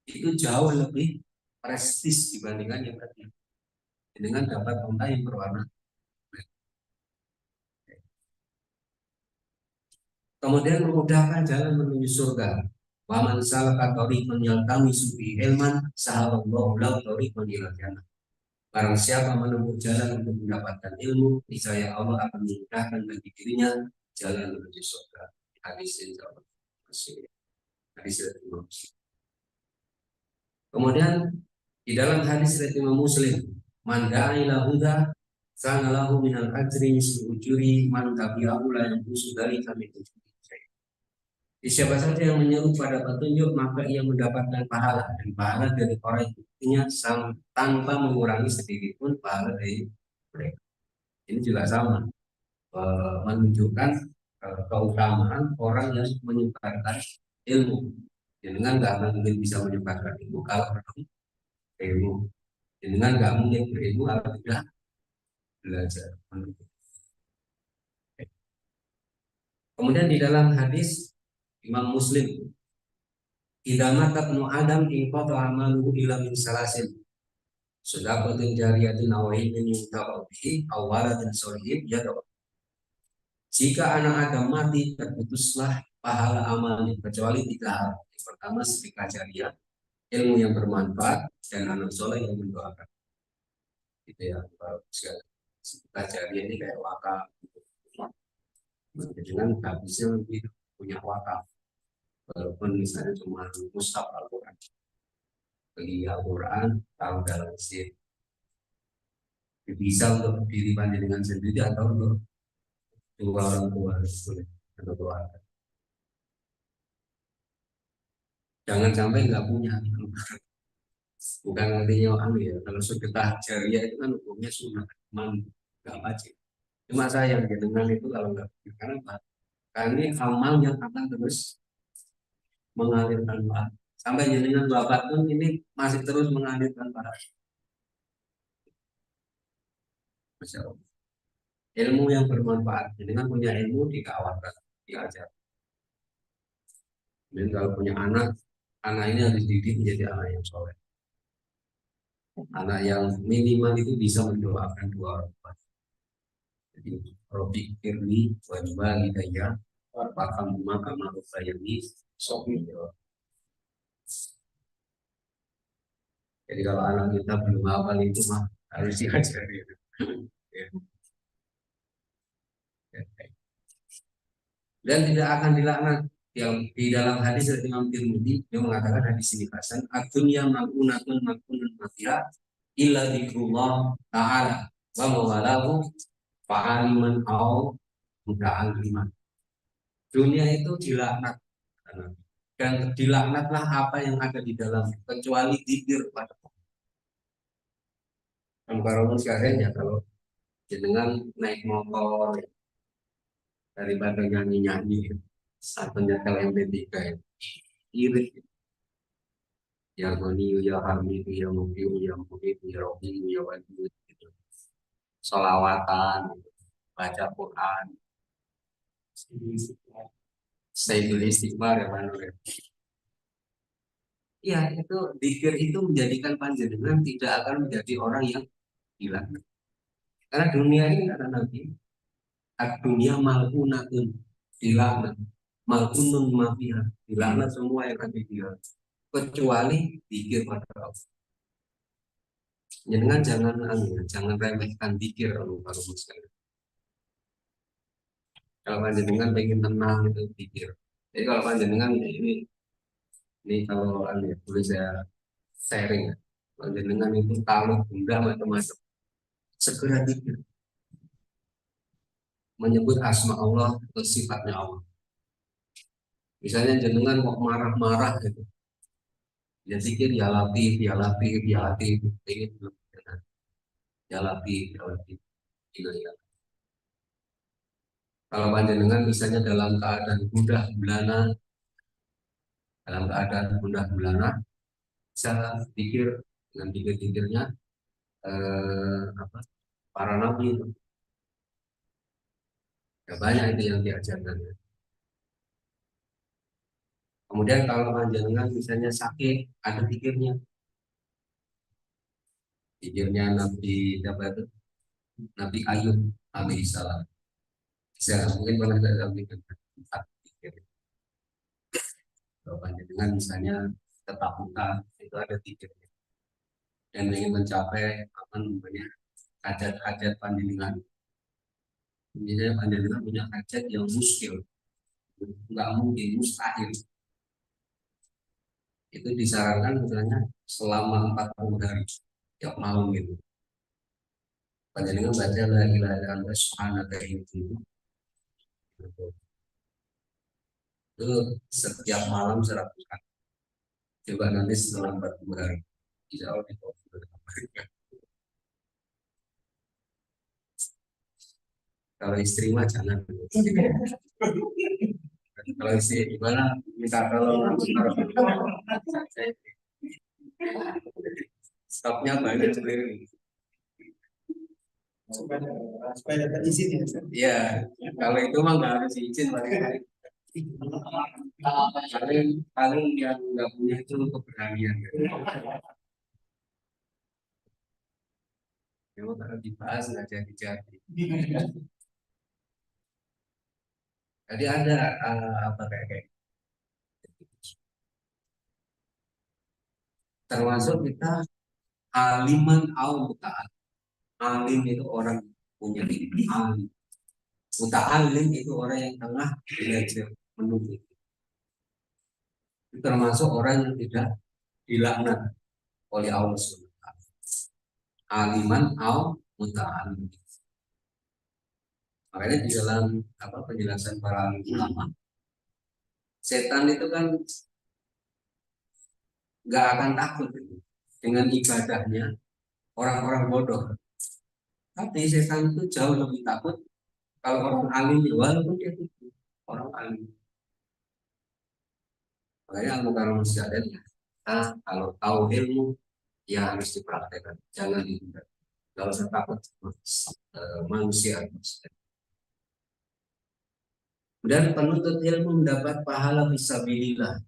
itu jauh lebih prestis dibandingkan yang tadi dengan dapat onta yang berwarna. Kemudian memudahkan jalan menuju surga. Wa man salaka tariqan yaltamisu fihi ilman sahalallahu lahu tariqan ilal jannah. Barang siapa menempuh jalan untuk mendapatkan ilmu, niscaya Allah akan memudahkan bagi dirinya jalan menuju surga. Hadis insya Allah. Hadis dari Imam Muslim. Kemudian di dalam hadis dari Imam Muslim, man da'a ila huda sana lahu minal ajri mislu ujuri man tabi'ahu la yanqusu dzalika min ujuri. Siapa saja yang menyeru pada petunjuk maka ia mendapatkan pahala, dan pahala dari orang itu tanpa mengurangi sedikit pun pahala dari mereka. Ini juga sama, menunjukkan keutamaan orang yang menyebarkan ilmu. Dengan nggak mungkin bisa menyebarkan ilmu kalau belum ilmu. Dengan nggak mungkin berilmu kalau tidak belajar. Kemudian di dalam hadis Imam Muslim, idza mata ibnu Adam inqata amaluhu illa min salasin. Sedaqatin jariyatin aw ilmin yuntafa'u bihi aw waladin sholihin yad'u. Jika anak Adam mati, terputuslah pahala amalnya kecuali 3 hal. Yang pertama sedekah jariah, ilmu yang bermanfaat, dan anak soleh yang mendoakan. Gitu ya, sedekah jariah ini kayak wakaf. Dengan habisnya punya wakaf. Walaupun misalnya cuma mushaf Al-Quran, beli Al-Quran, tahu dalam isi, bisa untuk diri panjenengan sendiri atau untuk dua orang tua, atau keluarga. Jangan sampai nggak punya. Bukan artinya ya, kalau sedekah jariah itu kan hukumnya sunnah, memang nggak wajib. Cuma sayang dengan itu kalau nggak punya, karena apa? Karena ini amal yang akan terus mengalirkan pahala. Sampai jenengan bapak pun ini masih terus mengalirkan pahala. Masya Allah. Ilmu yang bermanfaat, jenengan punya ilmu dikawalkan, diajar. Dan kalau punya anak ini harus dididik menjadi anak yang soleh. Anak yang minimal itu bisa mendoakan 2 orang tua. Jadi Robi Kirni Wajibah Hidayah Warpakam Maka Maruf Sayani Sofi. Jadi kalau anak kita belum hafal itu mah harus diajari. Ya. Dan tidak akan dilaknat. Yang di dalam hadis dari Imam Tirmidzi yang mengatakan hadis ini hasan, ad-dunya mal'unatun mal'unun mafiha illa dzikrullah ta'ala wa mawalahu fa'aliman au muta'alliman. Dunia itu dilaknat, dan dilaknatlah apa yang ada di dalam kecuali zikir pada Allah. Kalau sekalian ya, kalau jenengan naik motor daripada nyanyi-nyanyi atau nyetel MP3 ya, irit ya Goni ya Hamidu ya Mubiu ya Mubiu ya Robi ya Wajud gitu. Solawatan, baca Quran, Sayyidul Istighfar ya Pak. Ya itu zikir itu menjadikan panjenengan tidak akan menjadi orang yang gila. Karena dunia ini kata Nabi, dunia malunatun, dilaknat, malunun mafia, dilaknat semua yang ada di dia, kecuali zikir pada Allah. Jangan remehkan zikir kalau sekali. Kalau panjenengan pengen tenang itu zikir. Jadi kalau panjenengan ini kalau boleh saya sharing ya. Panjenengan itu kalau bunda macam-macam segera zikir. menyebut asma Allah atau sifatnya Allah. Misalnya jenengan kok marah-marah gitu, ya zikir ya Latif, ya Latif, ya Latif, ini belum ya Latif, ya Latif, gitu ya. Kalau panjenengan misalnya dalam keadaan gundah gulana, dalam keadaan gundah gulana, bisa pikir dengan pikir-pikirnya apa para nabi itu. Ya, banyak itu yang diajarkan. Kemudian kalau panjenengan misalnya sakit, ada pikirnya, pikirnya Nabi apa itu? Nabi Ayub alaihissalam. Saya mungkin pernah dalam pikir. Kalau panjenengan misalnya ketakutan, itu ada pikirnya. Dan ingin mencapai apa namanya hajat-hajat panjenengan. Misalnya panjenengan punya hajat yang muskil, nggak mungkin, mustahil. Itu disarankan misalnya selama 40 hari tiap malam gitu. Panjenengan baca la ilaha illallah subhanaka itu setiap malam 100 kali. Coba nanti setelah 40 hari, insya Allah di kalau istri mah jangan. Kalau istri gimana? Minta tolong stopnya banyak sendiri. Supaya dapat izin ya. Iya, kalau itu mah nggak harus izin paling paling yang nggak punya itu keberanian. Kalau dibahas nggak jadi. Jadi ada apa kayak termasuk kita aliman au muta'al. Alim itu orang punya ilmu. Alim. Muta'alim itu orang yang tengah belajar menunggu. Itu termasuk orang yang tidak dilaknat oleh Allah SWT. Aliman au muta'alim. Makanya di dalam apa penjelasan para ulama, setan itu kan nggak akan takut dengan ibadahnya orang-orang bodoh. Tapi setan itu jauh lebih takut kalau orang alim, walaupun dia itu orang alim. Makanya Al-Mukarram Musyadat, kalau tahu ilmu, ya harus dipraktekkan. Jangan dihindar. Kalau saya takut manusia. Dan penuntut ilmu mendapat pahala fisabilillah.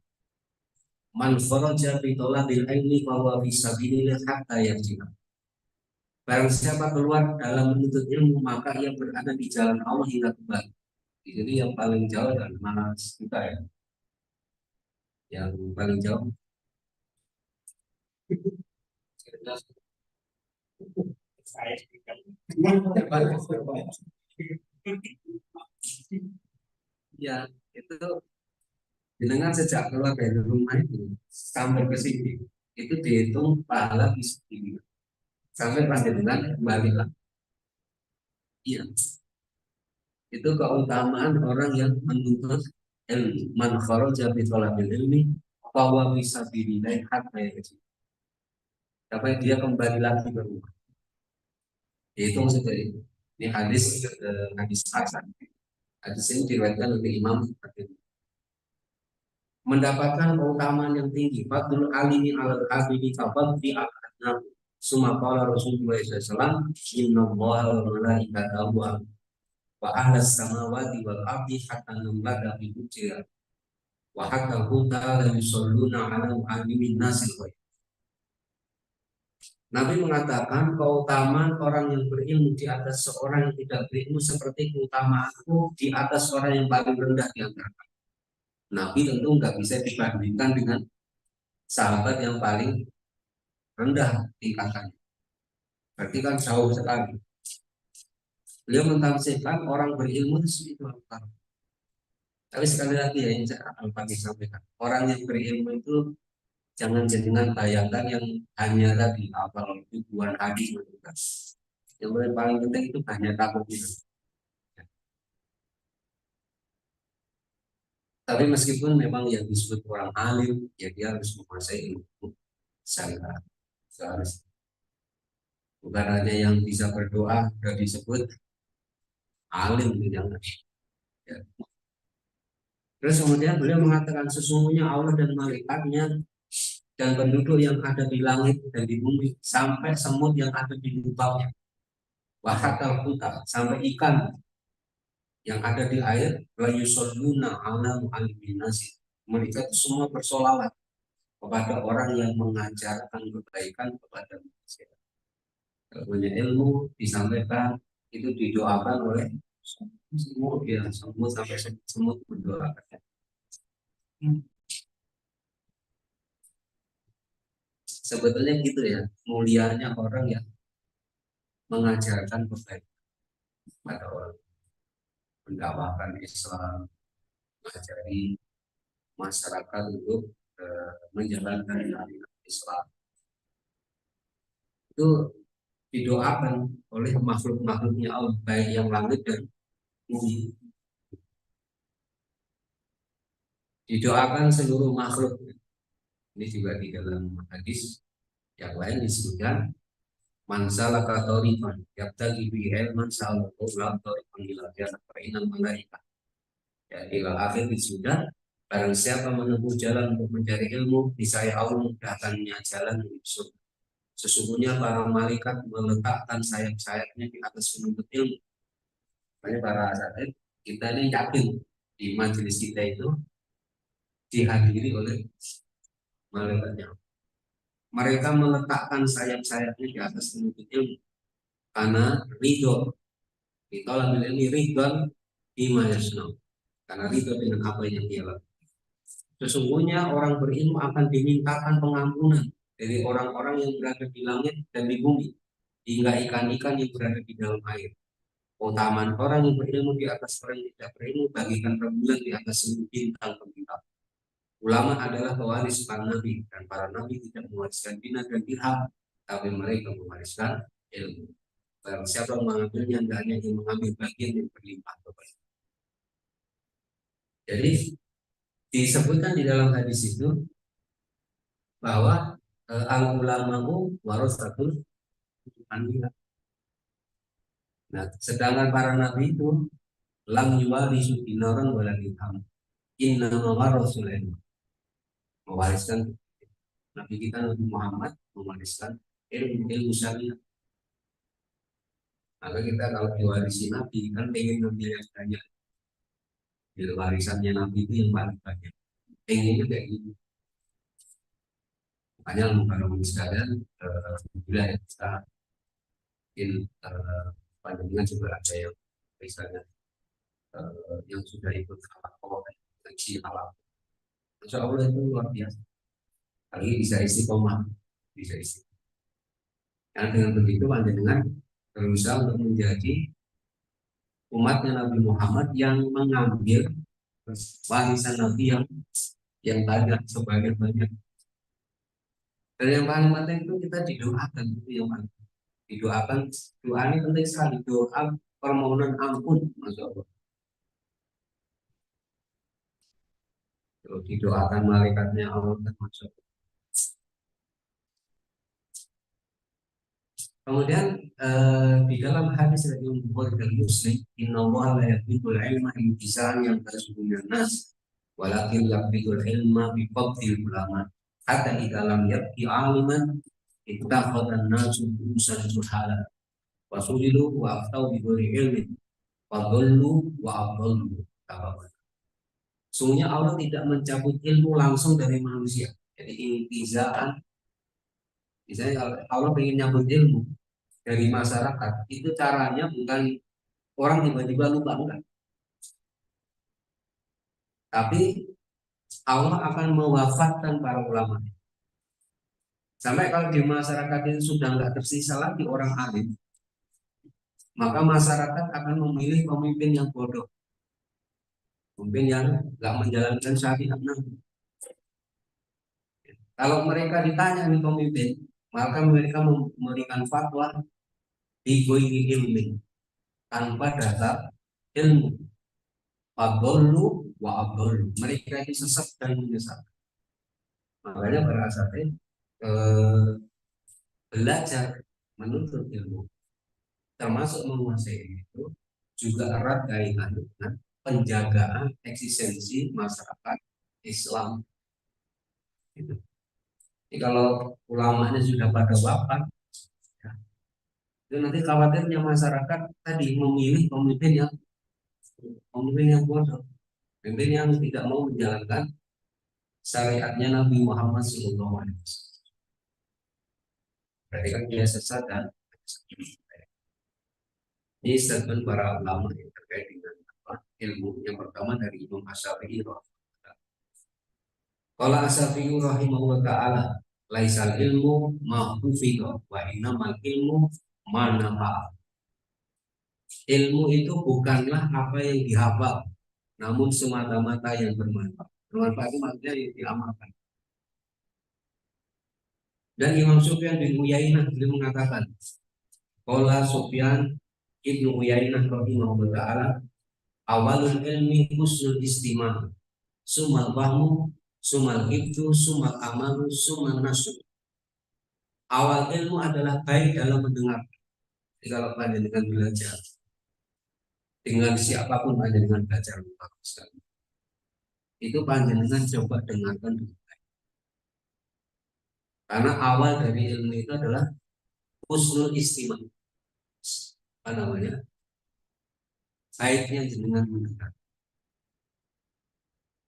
Man kharaja bi talabil ilmi fa huwa fisabilillah hatta yarji'a. Barang siapa keluar dalam menuntut ilmu, maka ia berada di jalan Allah hingga kembali. Jadi yang paling jauh dan mana kita ya? Yang paling jauh ya itu dengan sejak keluar dari rumah itu sampai ke sini itu dihitung pahala fisik sampai pas dengan kembali lah. Iya, itu keutamaan orang yang menuntut ilmu. Man kharaja bi thalabil ilmi fa huwa bisa billahi hatta yarji. Sampai dia kembali lagi ke rumah. Itu maksudnya itu. Ini hadis hasan. Hadis ini diriwayatkan oleh Imam At-Tirmidzi. Mendapatkan keutamaan yang tinggi. Fadlul alimi alal abidi fadli akadna. Suma qala Rasulullah SAW, inna allaha wa malaikatahu wa ahlas samawati wal ardi hatta namlaka bi ujira wa hatta ta'ala yusalluna ala alimin nasil ghaib. Nabi mengatakan keutamaan orang yang berilmu di atas seorang yang tidak berilmu seperti keutamaanku di atas orang yang paling rendah di antara. Nabi tentu nggak bisa dibandingkan dengan sahabat yang paling rendah tingkatannya. Berarti kan jauh sekali. Beliau mentafsirkan orang berilmu itu apa? Tapi sekali lagi ya yang saya akan pagi sampaikan. Orang yang berilmu itu jangan jadikan bayangkan yang hanya tadi apa ribuan hadis. Yang paling penting itu hanya takut itu. Tapi meskipun memang yang disebut orang alim, ya dia harus menguasai ilmu syariat. Seharusnya bukan hanya yang bisa berdoa sudah disebut alim, jangan. Ya. Terus kemudian beliau mengatakan sesungguhnya Allah dan malaikatnya dan penduduk yang ada di langit dan di bumi sampai semut yang ada di lubangnya, wahatal huta sampai ikan yang ada di air, la yusalluna ala muallimin nasi. Mereka itu semua bersolawat kepada orang yang mengajarkan kebaikan kepada manusia. Kalau punya ilmu disampaikan, itu didoakan oleh semua, ya semua sampai semut mendoakan. Sebetulnya gitu ya, mulianya orang yang mengajarkan kebaikan pada orang, mendakwakan Islam, mengajari masyarakat untuk menjalankan Islam. Itu didoakan oleh makhluk-makhluknya Allah, baik yang langit dan bumi. Didoakan seluruh makhluk. Ini juga di dalam hadis yang lain disebutkan man salaka tariqan yabtaghi bihi ilman salallahu lahu tariqan ila jannah fa innal malaika. Ya, ila akhir sudah, barang siapa menempuh jalan untuk mencari ilmu, niscaya Allah memudahkannya jalan menuju surga. Sesungguhnya para malaikat meletakkan sayap-sayapnya di atas penuntut ilmu. Makanya para asatid kita ini yakin di majelis kita itu dihadiri oleh malaikatnya. Mereka meletakkan sayap-sayapnya di atas penuntut ilmu karena ridho. Kita ambil ini ridho bima yasnau, karena ridho dengan apa yang dia lakukan. Sesungguhnya orang berilmu akan dimintakan pengampunan dari orang-orang yang berada di langit dan di bumi, hingga ikan-ikan yang berada di dalam air. Keutamaan orang yang berilmu di atas orang yang tidak berilmu bagikan rembulan di atas seluruh bintang pembintang. Ulama adalah pewaris para nabi, dan para nabi tidak mewariskan dinar dan dirham, tapi mereka mewariskan ilmu. Barang siapa mengambilnya, hendaknya yang mengambil bagian yang berlimpah kebaikan. Jadi disebutkan di dalam hadis itu bahwa al ulama'u warasatul anbiya. Nah, sedangkan para nabi itu lam yuwarisu dinaran wala dirham. Inna mawarasul ilmu. Mewariskan, nabi kita Nabi Muhammad mewariskan ilmu syariat. Maka kita kalau diwarisi nabi kan pengen ngambil yang banyak. Jadi warisannya nabi itu yang paling banyak. Pengennya kayak gitu. Makanya kalau sekalian bila ya kita mungkin panjenengan juga ada yang misalnya yang sudah ikut halaqah ngaji halaqah. Insya Allah itu luar biasa. Kali bisa istiqomah, bisa istiqomah. Karena dengan begitu panjenengan berusaha untuk menjadi umatnya Nabi Muhammad yang mengambil warisan Nabi yang banyak, sebanyak-banyak. Dan yang paling penting itu kita didoakan, itu yang paling didoakan. Doa ini penting sekali, doa permohonan ampun, masya Allah. Didoakan malaikatnya Allah, masya Allah. Kemudian di dalam hadis dari Bukhari dan Muslim, Inna Allah la yafiqul ilma intisan yang tersebutnya nas, walakin yafiqul ilma biqabdil ulama. Hatta di dalam yabki aliman ittakhadhan nasu urusan juhala. Wasulilu wa aftau bi ghairi ilmin. Wa dhallu wa adallu. Sungguhnya Allah tidak mencabut ilmu langsung dari manusia. Jadi intizaan, misalnya Allah ingin nyabut ilmu dari masyarakat, itu caranya bukan orang tiba-tiba lupa, enggak. Tapi Allah akan mewafatkan para ulama. Sampai kalau di masyarakat itu sudah enggak tersisa lagi orang alim, maka masyarakat akan memilih pemimpin yang bodoh, pemimpin yang enggak menjalankan syariat Nabi. Kalau mereka ditanya nih pemimpin, maka mereka memberikan fatwa di ghairi ilmi, tanpa dasar ilmu. Fadollu wa adall. Mereka itu sesat dan menyesatkan. Makanya para asatid belajar menuntut ilmu termasuk menguasai itu juga erat kaitannya dengan penjagaan eksistensi masyarakat Islam. Gitu. Jadi kalau ulamanya sudah pada wafat, ya, itu nanti khawatirnya masyarakat tadi memilih pemimpin yang bodoh, pemimpin yang tidak mau menjalankan syariatnya Nabi Muhammad SAW. Berarti kan dia sesat dan ini statement para ulama yang terkait dengan apa, ilmu. Yang pertama dari Imam Asy-Syafi'i. Qala Asy-Syafi'i rahimahullah ta'ala, laisal ilmu ma hufiqa wa innamal ilmu ma nafa'a. Ilmu itu bukanlah apa yang dihafal, namun semata-mata yang bermanfaat. Bermanfaat itu maksudnya yang diamalkan. Dan Imam Sufyan bin Uyainah beliau mengatakan, qala Sufyan ibnu Uyainah rahimahullah ta'ala, awalul ilmi husnul istimah, sumal fahmu, sumal hibdu, sumal amalu, sumal nasu. Awal ilmu adalah baik dalam mendengar. Jadi kalau dengan belajar dengan siapapun dengan belajar itu panjenengan coba dengarkan dulu. Karena awal dari ilmu itu adalah husnul istimah. Apa namanya? Baiknya jenengan mendengar.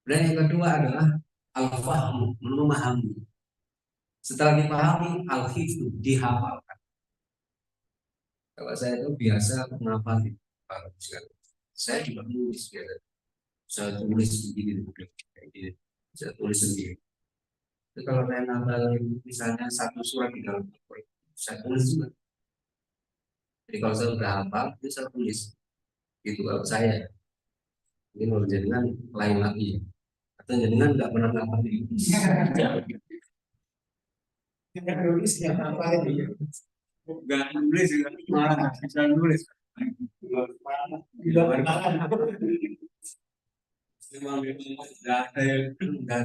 Dan yang kedua adalah al-fahmu, memahami. Setelah dipahami, al-hifdu, dihafalkan. Kalau saya itu biasa menghafal, saya juga menulis biasa. Saya tulis begini, kayak gini. Saya tulis sendiri. Jadi kalau saya nambah misalnya satu surat di dalam Al-Quran, saya tulis juga. Jadi kalau saya sudah hafal, itu saya tulis. Itu kalau saya. Ini kalau jenengan lain lagi. Atau jenengan nggak pernah hafal ini. Kita tulis nggak apa ini. Nggak nulis juga malah nggak bisa nulis. Tidak pernah. Memang nggak ada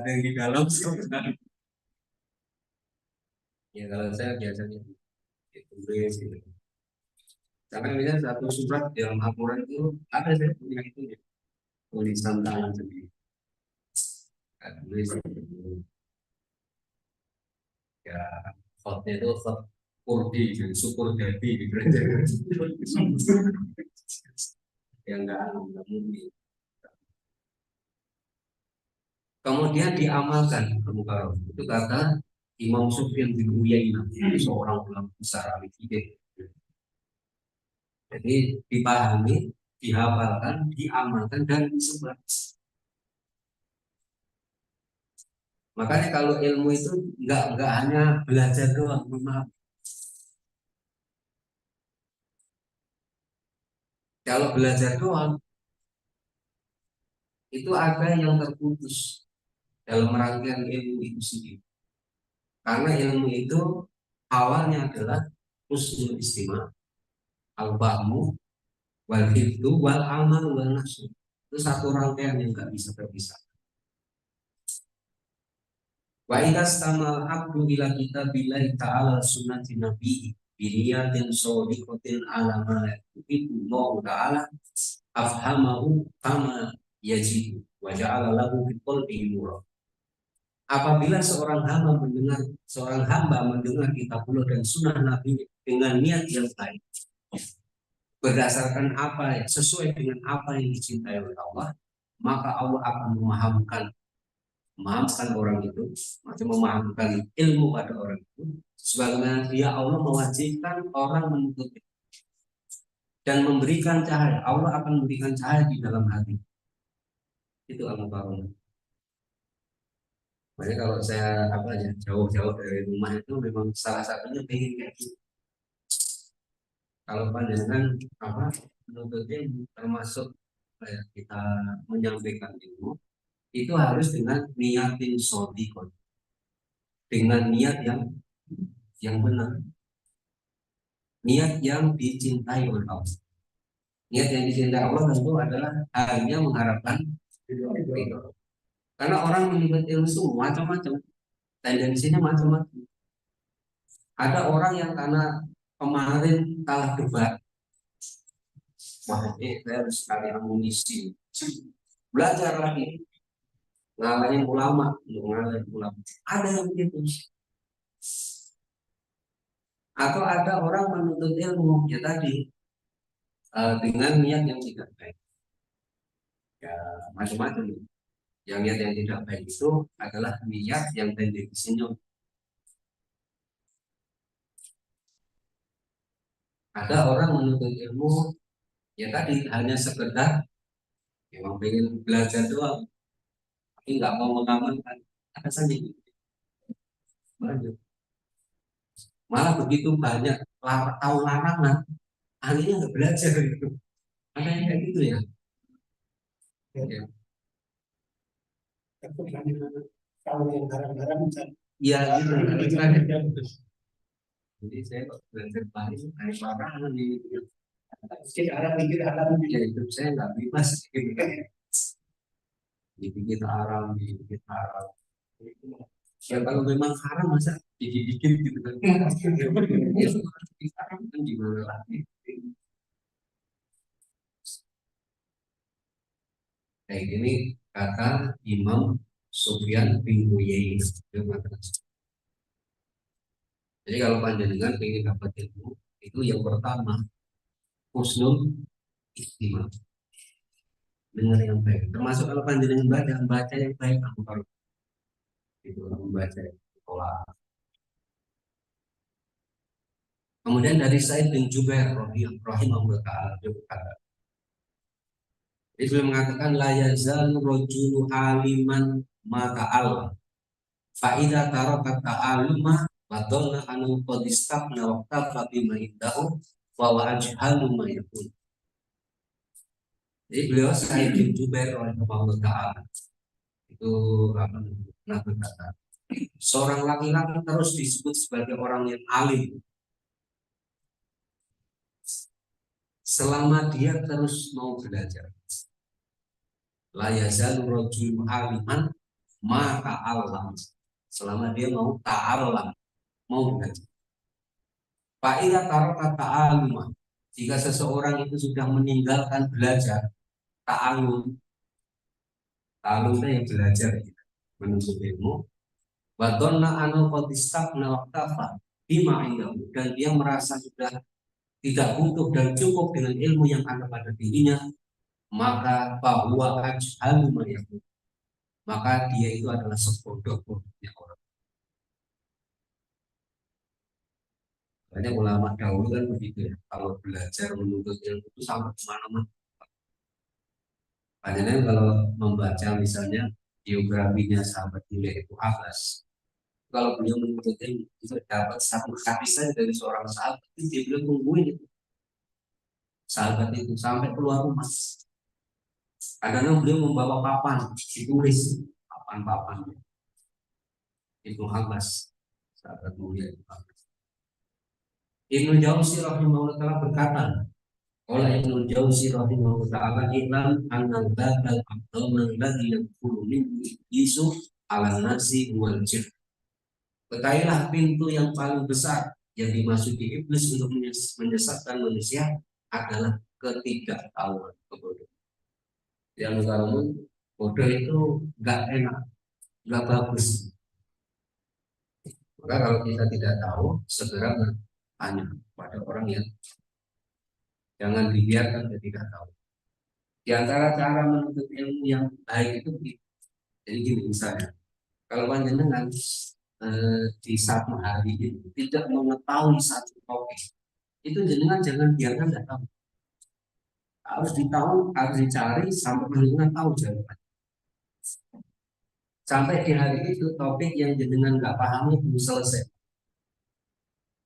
yang di dalam. Ya kalau saya biasanya tulis gitu. Karena misalnya satu surat dalam Al-Quran itu ada saya punya itu ya, tulisan tangan sendiri. Tulis ya, khotnya itu khot kurdi, syukur jadi gitu. Yang enggak mungkin. Kemudian diamalkan itu kata Imam Sufyan bin Uyainah, seorang ulama besar ahli fikih. Jadi dipahami, dihafalkan, diamalkan dan disebar. Makanya kalau ilmu itu nggak hanya belajar doang, maaf. Kalau belajar doang itu ada yang terputus dalam rangkaian ilmu itu sendiri. Karena ilmu itu awalnya adalah husnul istimah, al-fahmu, wal hifdu, wal amal, wal nasu. Itu satu rangkaian yang nggak bisa terpisah. Wa idastamal abdu ila kitabillahi ta'ala sunnati nabi biniyatin shodiqatin ala ma yuhibbu ta'ala afhamahu kama yajibu wa ja'ala lahu fi qalbihi nura. Apabila seorang hamba mendengar kitabullah dan sunnah Nabi dengan niat yang baik, berdasarkan apa, sesuai dengan apa yang dicintai oleh Allah, maka Allah akan memahamkan orang itu, atau memahamkan ilmu pada orang itu, sebagaimana dia Allah mewajibkan orang menuntut dan memberikan cahaya. Allah akan memberikan cahaya di dalam hati. Itu al-Mukarram. Makanya kalau saya jauh-jauh dari rumah itu memang salah satunya pengen kayak gitu. Kalau pandangan menuntutnya termasuk kita menyampaikan ilmu itu harus dengan niatin sodikon, dengan niat yang benar, niat yang dicintai oleh Allah. Niat yang dicintai Allah tentu adalah hanya mengharapkan Gitu. Karena orang menuntut ilmu itu macam-macam, tendensinya macam-macam. Ada orang yang karena kemarin kalah debat, wah ini saya harus sekali amunisi, belajar lagi, ngalahin ulama, ngalahin ulama. Ada yang begitu. Atau ada orang menuntut ilmu, ya tadi dengan niat yang tidak baik. Ya macam-macam. Yang niat yang tidak baik itu adalah niat yang tendensinya. Ada orang menuntut ilmu, ya tadi hanya sekedar memang pengen belajar doang, tapi nggak mau mengamalkan. Ada saja gitu. Banyak. Malah begitu banyak tahu larangan, akhirnya nggak belajar gitu. Ada yang kayak gitu ya. Ya, aku tahu yang haram-haram ya gitu. Jadi saya belajar Bali kayak larangan gitu. Jadi Arab pikir Arab ya hidup saya nggak bebas gitu kan. Dipikir haram, dipikir haram. Ya kalau memang haram masa dikit-dikit gitu kan. Ya haram kan gimana lagi. Kayak gini kata Imam Sufyan bin Uyainah. Jadi kalau panjenengan ingin dapat ilmu, itu yang pertama husnul istimah, dengar yang baik. Termasuk kalau panjenengan baca yang baik, kamu kalau itu membaca sekolah. Kemudian dari Said bin Jubair rahimahullah taala dia berkata, dia mengatakan la yazal rajulu aliman maka Allah fa idza taraka ta'aluma wa dhalla anu qad istaqna wa qafa bima indahu wa ajhalu ma yakun. Jadi beliau Said bin Jubair rahimahullah taala itu pernah berkata, seorang laki-laki terus disebut sebagai orang yang alim selama dia terus mau belajar. La yazal rajul aliman maka alam, selama dia mau ta'alam, mau belajar. Fa'idha taraka ta'aluma, jika seseorang itu sudah meninggalkan belajar, ta'alum, ta'alum itu yang belajar gitu, menuntut ilmu, wa dhanna anu qad istaqna waqtafa bima indahu, dan dia merasa sudah tidak butuh dan cukup dengan ilmu yang ada pada dirinya, maka bahwa ajhalu ma yakun, maka dia itu adalah sebodoh-bodohnya orang. Banyak ulama dahulu kan begitu ya, kalau belajar menuntut ilmu itu sampai kemana-mana. Padahal kalau membaca misalnya biografinya sahabat mulia itu Abbas, kalau beliau menuntut ilmu itu dapat satu hadis saja dari seorang sahabat, itu dia bilang tungguin itu sahabat itu sampai keluar rumah. Kadang-kadang beliau membawa papan, ditulis papan-papan itu Abbas, sahabat mulia itu Abbas. Ibnu Jauzi rahimahullah taala berkata, oleh Ibnu Jauzi rahimahullah taala, "Ilam annal babal aqdama alladhi yadkhulu minhu iblisu ala nasi wal jinn." Ketahuilah pintu yang paling besar yang dimasuki iblis untuk menyesatkan manusia adalah ketidaktahuan, kebodohan. Yang kamu bodoh itu nggak enak, nggak bagus. Maka kalau kita tidak tahu, segera bertanya pada orang yang jangan dibiarkan dia tidak tahu. Di antara cara menuntut ilmu yang baik itu, jadi gini misalnya, kalau panjenengan di satu hari ini tidak mengetahui satu topik, itu jenengan jangan biarkan tidak tahu. Harus ditahu, harus dicari sampai panjenengan tahu jawaban. Sampai di hari itu topik yang jenengan nggak pahami belum selesai.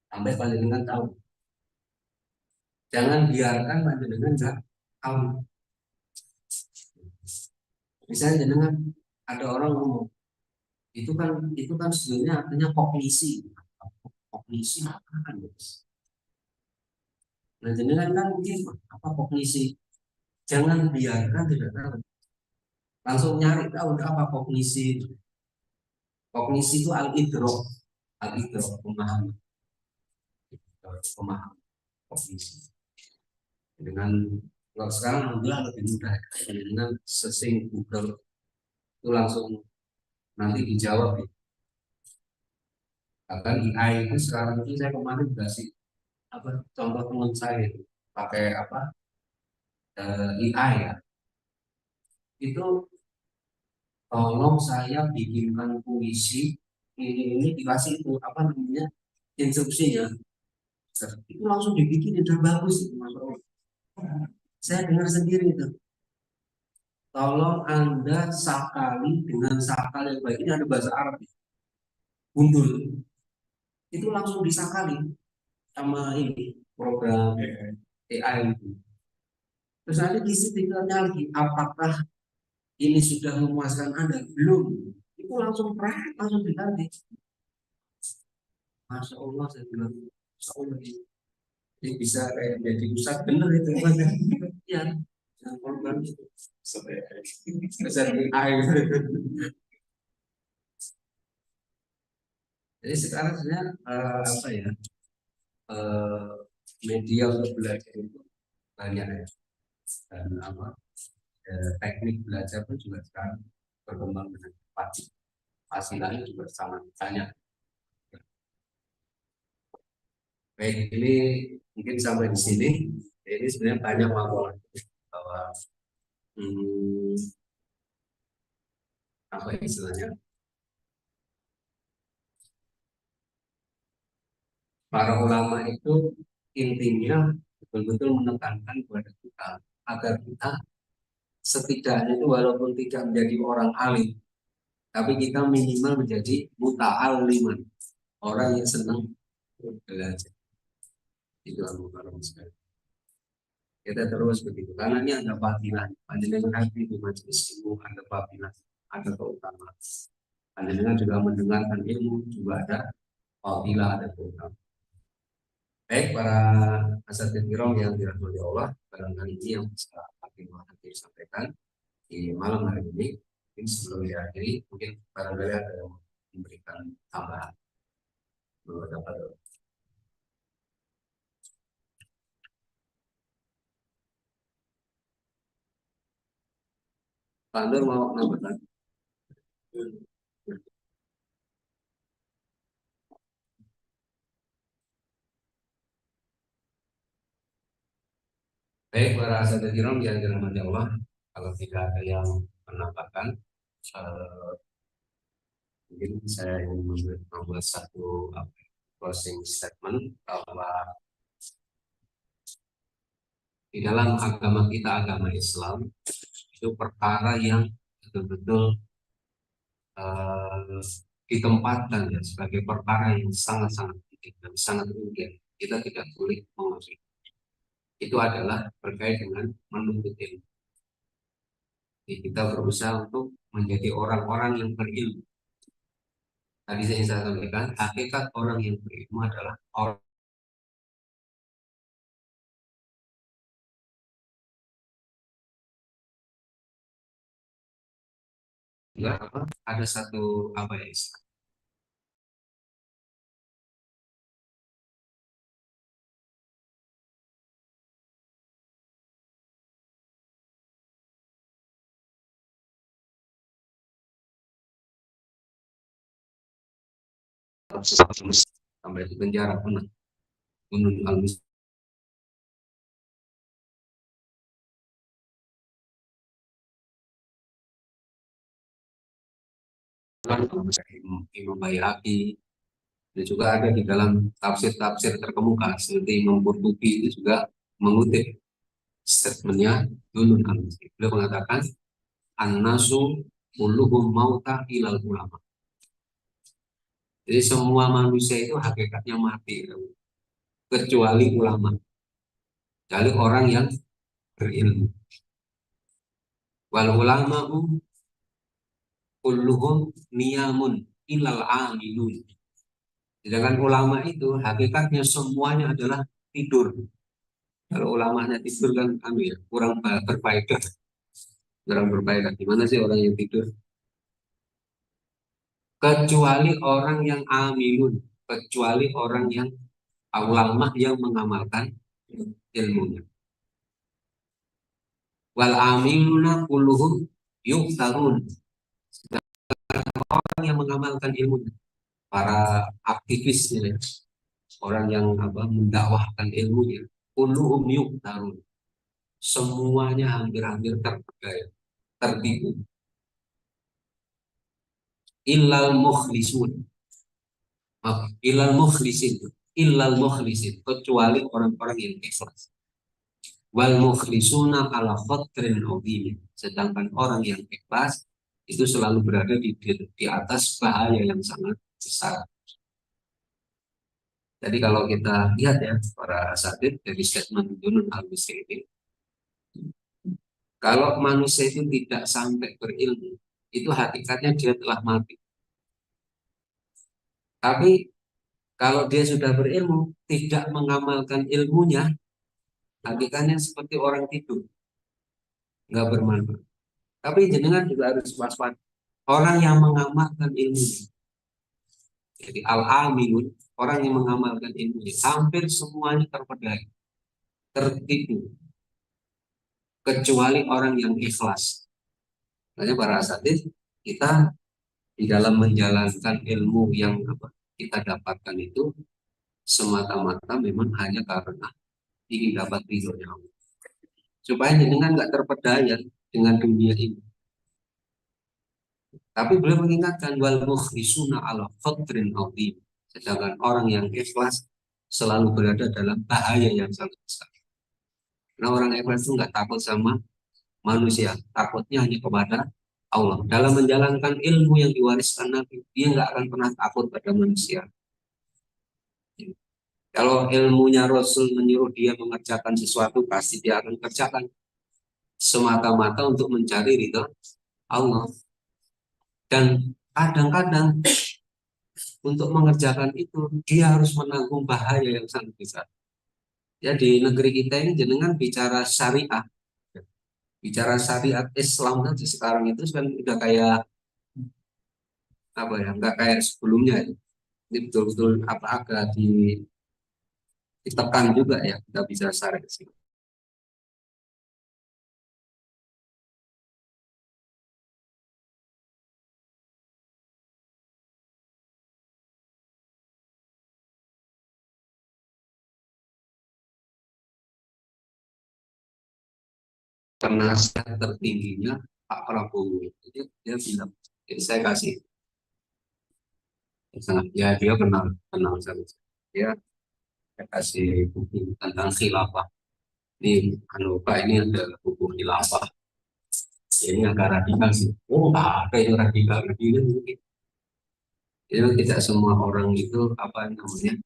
Sampai panjenengan tahu. Jangan biarkan panjenengan nggak tahu. Misalnya jenengan ada orang ngomong, itu kan sebenarnya artinya kognisi. Kognisi apa kan, guys? Nah, jenengan kan mungkin apa kognisi? Jangan biarkan tidak tahu. langsung nyari tahu apa kognisi itu. Kognisi itu al-idrok pemahaman, pemahaman kognisi. Dengan kalau sekarang alhamdulillah lebih mudah dengan searching Google itu langsung nanti dijawab ya. Bahkan AI itu sekarang itu saya kemarin kasih apa contoh teman saya itu pakai apa AI ya, itu tolong saya bikinkan puisi ini dikasih itu apa namanya instruksinya, itu langsung dibikin udah bagus itu Mas Roy. Saya dengar sendiri itu, tolong anda sakali dengan sakal yang baik, ini ada bahasa Arab ya, gundul, itu langsung disakali sama ini program AI itu. Terus nanti tinggalnya lagi apakah ini sudah memuaskan anda belum, itu langsung langsung diganti. Masya Allah, saya bilang Masya Allah ini bisa kayak jadi pusat bener itu ya, yang korban itu besar AI. Jadi sekarang sebenarnya apa ya, eh, media untuk belajar itu banyak ya, dan apa teknik belajar pun juga sekarang berkembang dengan cepat, hasilnya juga sangat banyak. Baik, ini mungkin sampai di sini. Ini sebenarnya banyak laporan bahwa hmm, apa istilahnya, para ulama itu intinya betul-betul menekankan kepada kita agar kita setidaknya itu walaupun tidak menjadi orang alim, tapi kita minimal menjadi muta'alliman, orang yang senang belajar. Itu al-mukarram sekali. Kita terus begitu, karena ini ada fadilah. Panjenengan hati di majelis ilmu ada fadilah, ada keutamaan. Panjenengan juga mendengarkan ilmu juga ada fadilah, ada keutamaan. Baik para asatidz kiram yang dirahmati Allah, barangkali ini yang bisa Kami sampaikan di malam hari ini. Mungkin sebelum diakhiri, mungkin barangkali ada yang memberikan tambahan. Pak Nur mau nambahkan? Baik para asatidz kiram yang dirahmati Allah, kalau tidak ada yang menambahkan, mungkin saya ingin membuat satu closing statement bahwa di dalam agama kita, agama Islam, itu perkara yang betul-betul ditempatkan ya sebagai perkara yang sangat-sangat penting dan sangat urgent. Kita tidak boleh mengusik. Itu adalah terkait dengan menuntut ilmu. Jadi kita berusaha untuk menjadi orang-orang yang berilmu. Tadi saya sampaikan, hakikat orang yang berilmu adalah orang juga apa, ada satu apa ya istilah, sampai di penjara pernah Gunung Almus Imam Baihaqi, dan juga ada di dalam tafsir-tafsir terkemuka seperti Imam Qurtubi itu juga mengutip statementnya Gunung Almus. Beliau mengatakan an-nasu kulluhum mauta ilal ulama. Jadi semua manusia itu hakikatnya mati, kecuali ulama, kecuali orang yang berilmu. Wal ulama'u kulluhum niyamun ilal amilun. Sedangkan ulama itu hakikatnya semuanya adalah tidur. Kalau ulamanya tidur kan kami ya kurang berfaedah. Orang berfaedah. Gimana sih orang yang tidur? Kecuali orang yang amilun, kecuali orang yang ulama yang mengamalkan ilmunya. Wal amiluna kulluhum yuktarun. Orang yang mengamalkan ilmunya, para aktivisnya, orang yang mendakwahkan ilmunya, kulluhum yuktarun. Semuanya hampir-hampir terpedaya, tertipu. Illal mukhlisun. Illal mukhlisin. Illal mukhlisin. Kecuali orang-orang yang ikhlas. Wal mukhlisuna ala khotrin azim. Sedangkan orang yang ikhlas itu selalu berada di atas bahaya yang sangat besar. Jadi kalau kita lihat ya para asatid dari statement Dunun al-Misri ini, kalau manusia itu tidak sampai berilmu, itu hakikatnya dia telah mati. Tapi kalau dia sudah berilmu, tidak mengamalkan ilmunya, hakikatnya seperti orang tidur, nggak bermanfaat. Tapi jenengan juga harus waspada. Orang yang mengamalkan ilmu, jadi al-amilun, orang yang mengamalkan ilmu, hampir semuanya terpedaya, tertipu, kecuali orang yang ikhlas. Makanya para asatid, kita di dalam menjalankan ilmu yang kita dapatkan itu semata-mata memang hanya karena ingin dapat ridhonya Allah. Supaya jenengan nggak terpedaya dengan dunia ini. Tapi beliau mengingatkan wal mukhlisuna ala khotrin azim. Sedangkan orang yang ikhlas selalu berada dalam bahaya yang sangat besar. Karena orang ikhlas itu nggak takut sama manusia, takutnya hanya kepada Allah. Dalam menjalankan ilmu yang diwariskan Nabi, dia nggak akan pernah takut pada manusia. Kalau ilmunya Rasul menyuruh dia mengerjakan sesuatu, pasti dia akan kerjakan semata-mata untuk mencari ridho Allah. Dan kadang-kadang untuk mengerjakan itu dia harus menanggung bahaya yang sangat besar. Ya di negeri kita ini jenengan bicara syariat Islam saja sekarang itu kan udah kayak apa ya, nggak kayak sebelumnya. Ini betul-betul agak ditekan juga ya kita bisa syariat Islam. Penasihat tertingginya Pak Prabowo, jadi dia bilang, jadi saya kasih sangat ya dia kenal kenal saya, dia kasih buku tentang khilafah. Ini Pak, ini ada buku khilafah, ini agak radikal sih. Oh apa itu radikal ini mungkin itu tidak semua orang itu namanya,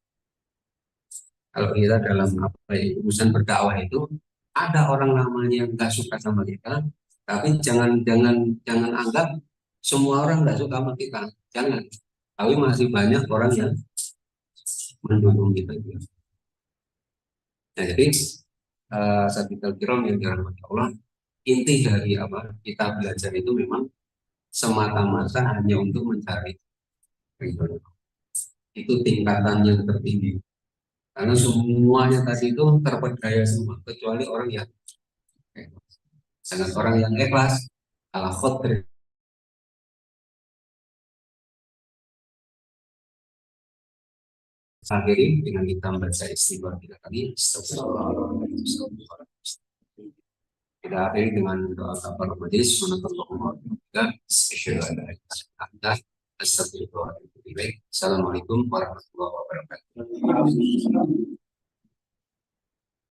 kalau kita dalam urusan berdakwah itu ada orang namanya yang nggak suka sama kita, tapi jangan anggap semua orang nggak suka sama kita, jangan. Tapi masih banyak orang yang mendukung kita juga. Nah, jadi Sabitul Kiram yang dirahmati Allah, inti dari kita belajar itu memang semata-mata hanya untuk mencari ridho. Itu tingkatan yang tertinggi. Karena semuanya tadi itu terpedaya semua, kecuali orang yang ikhlas. Sangat orang yang ikhlas, ala khotri. Akhiri dengan kita membaca istighfar kita tadi. Kita akhiri dengan doa kafar majlis. Assalamualaikum warahmatullahi wabarakatuh.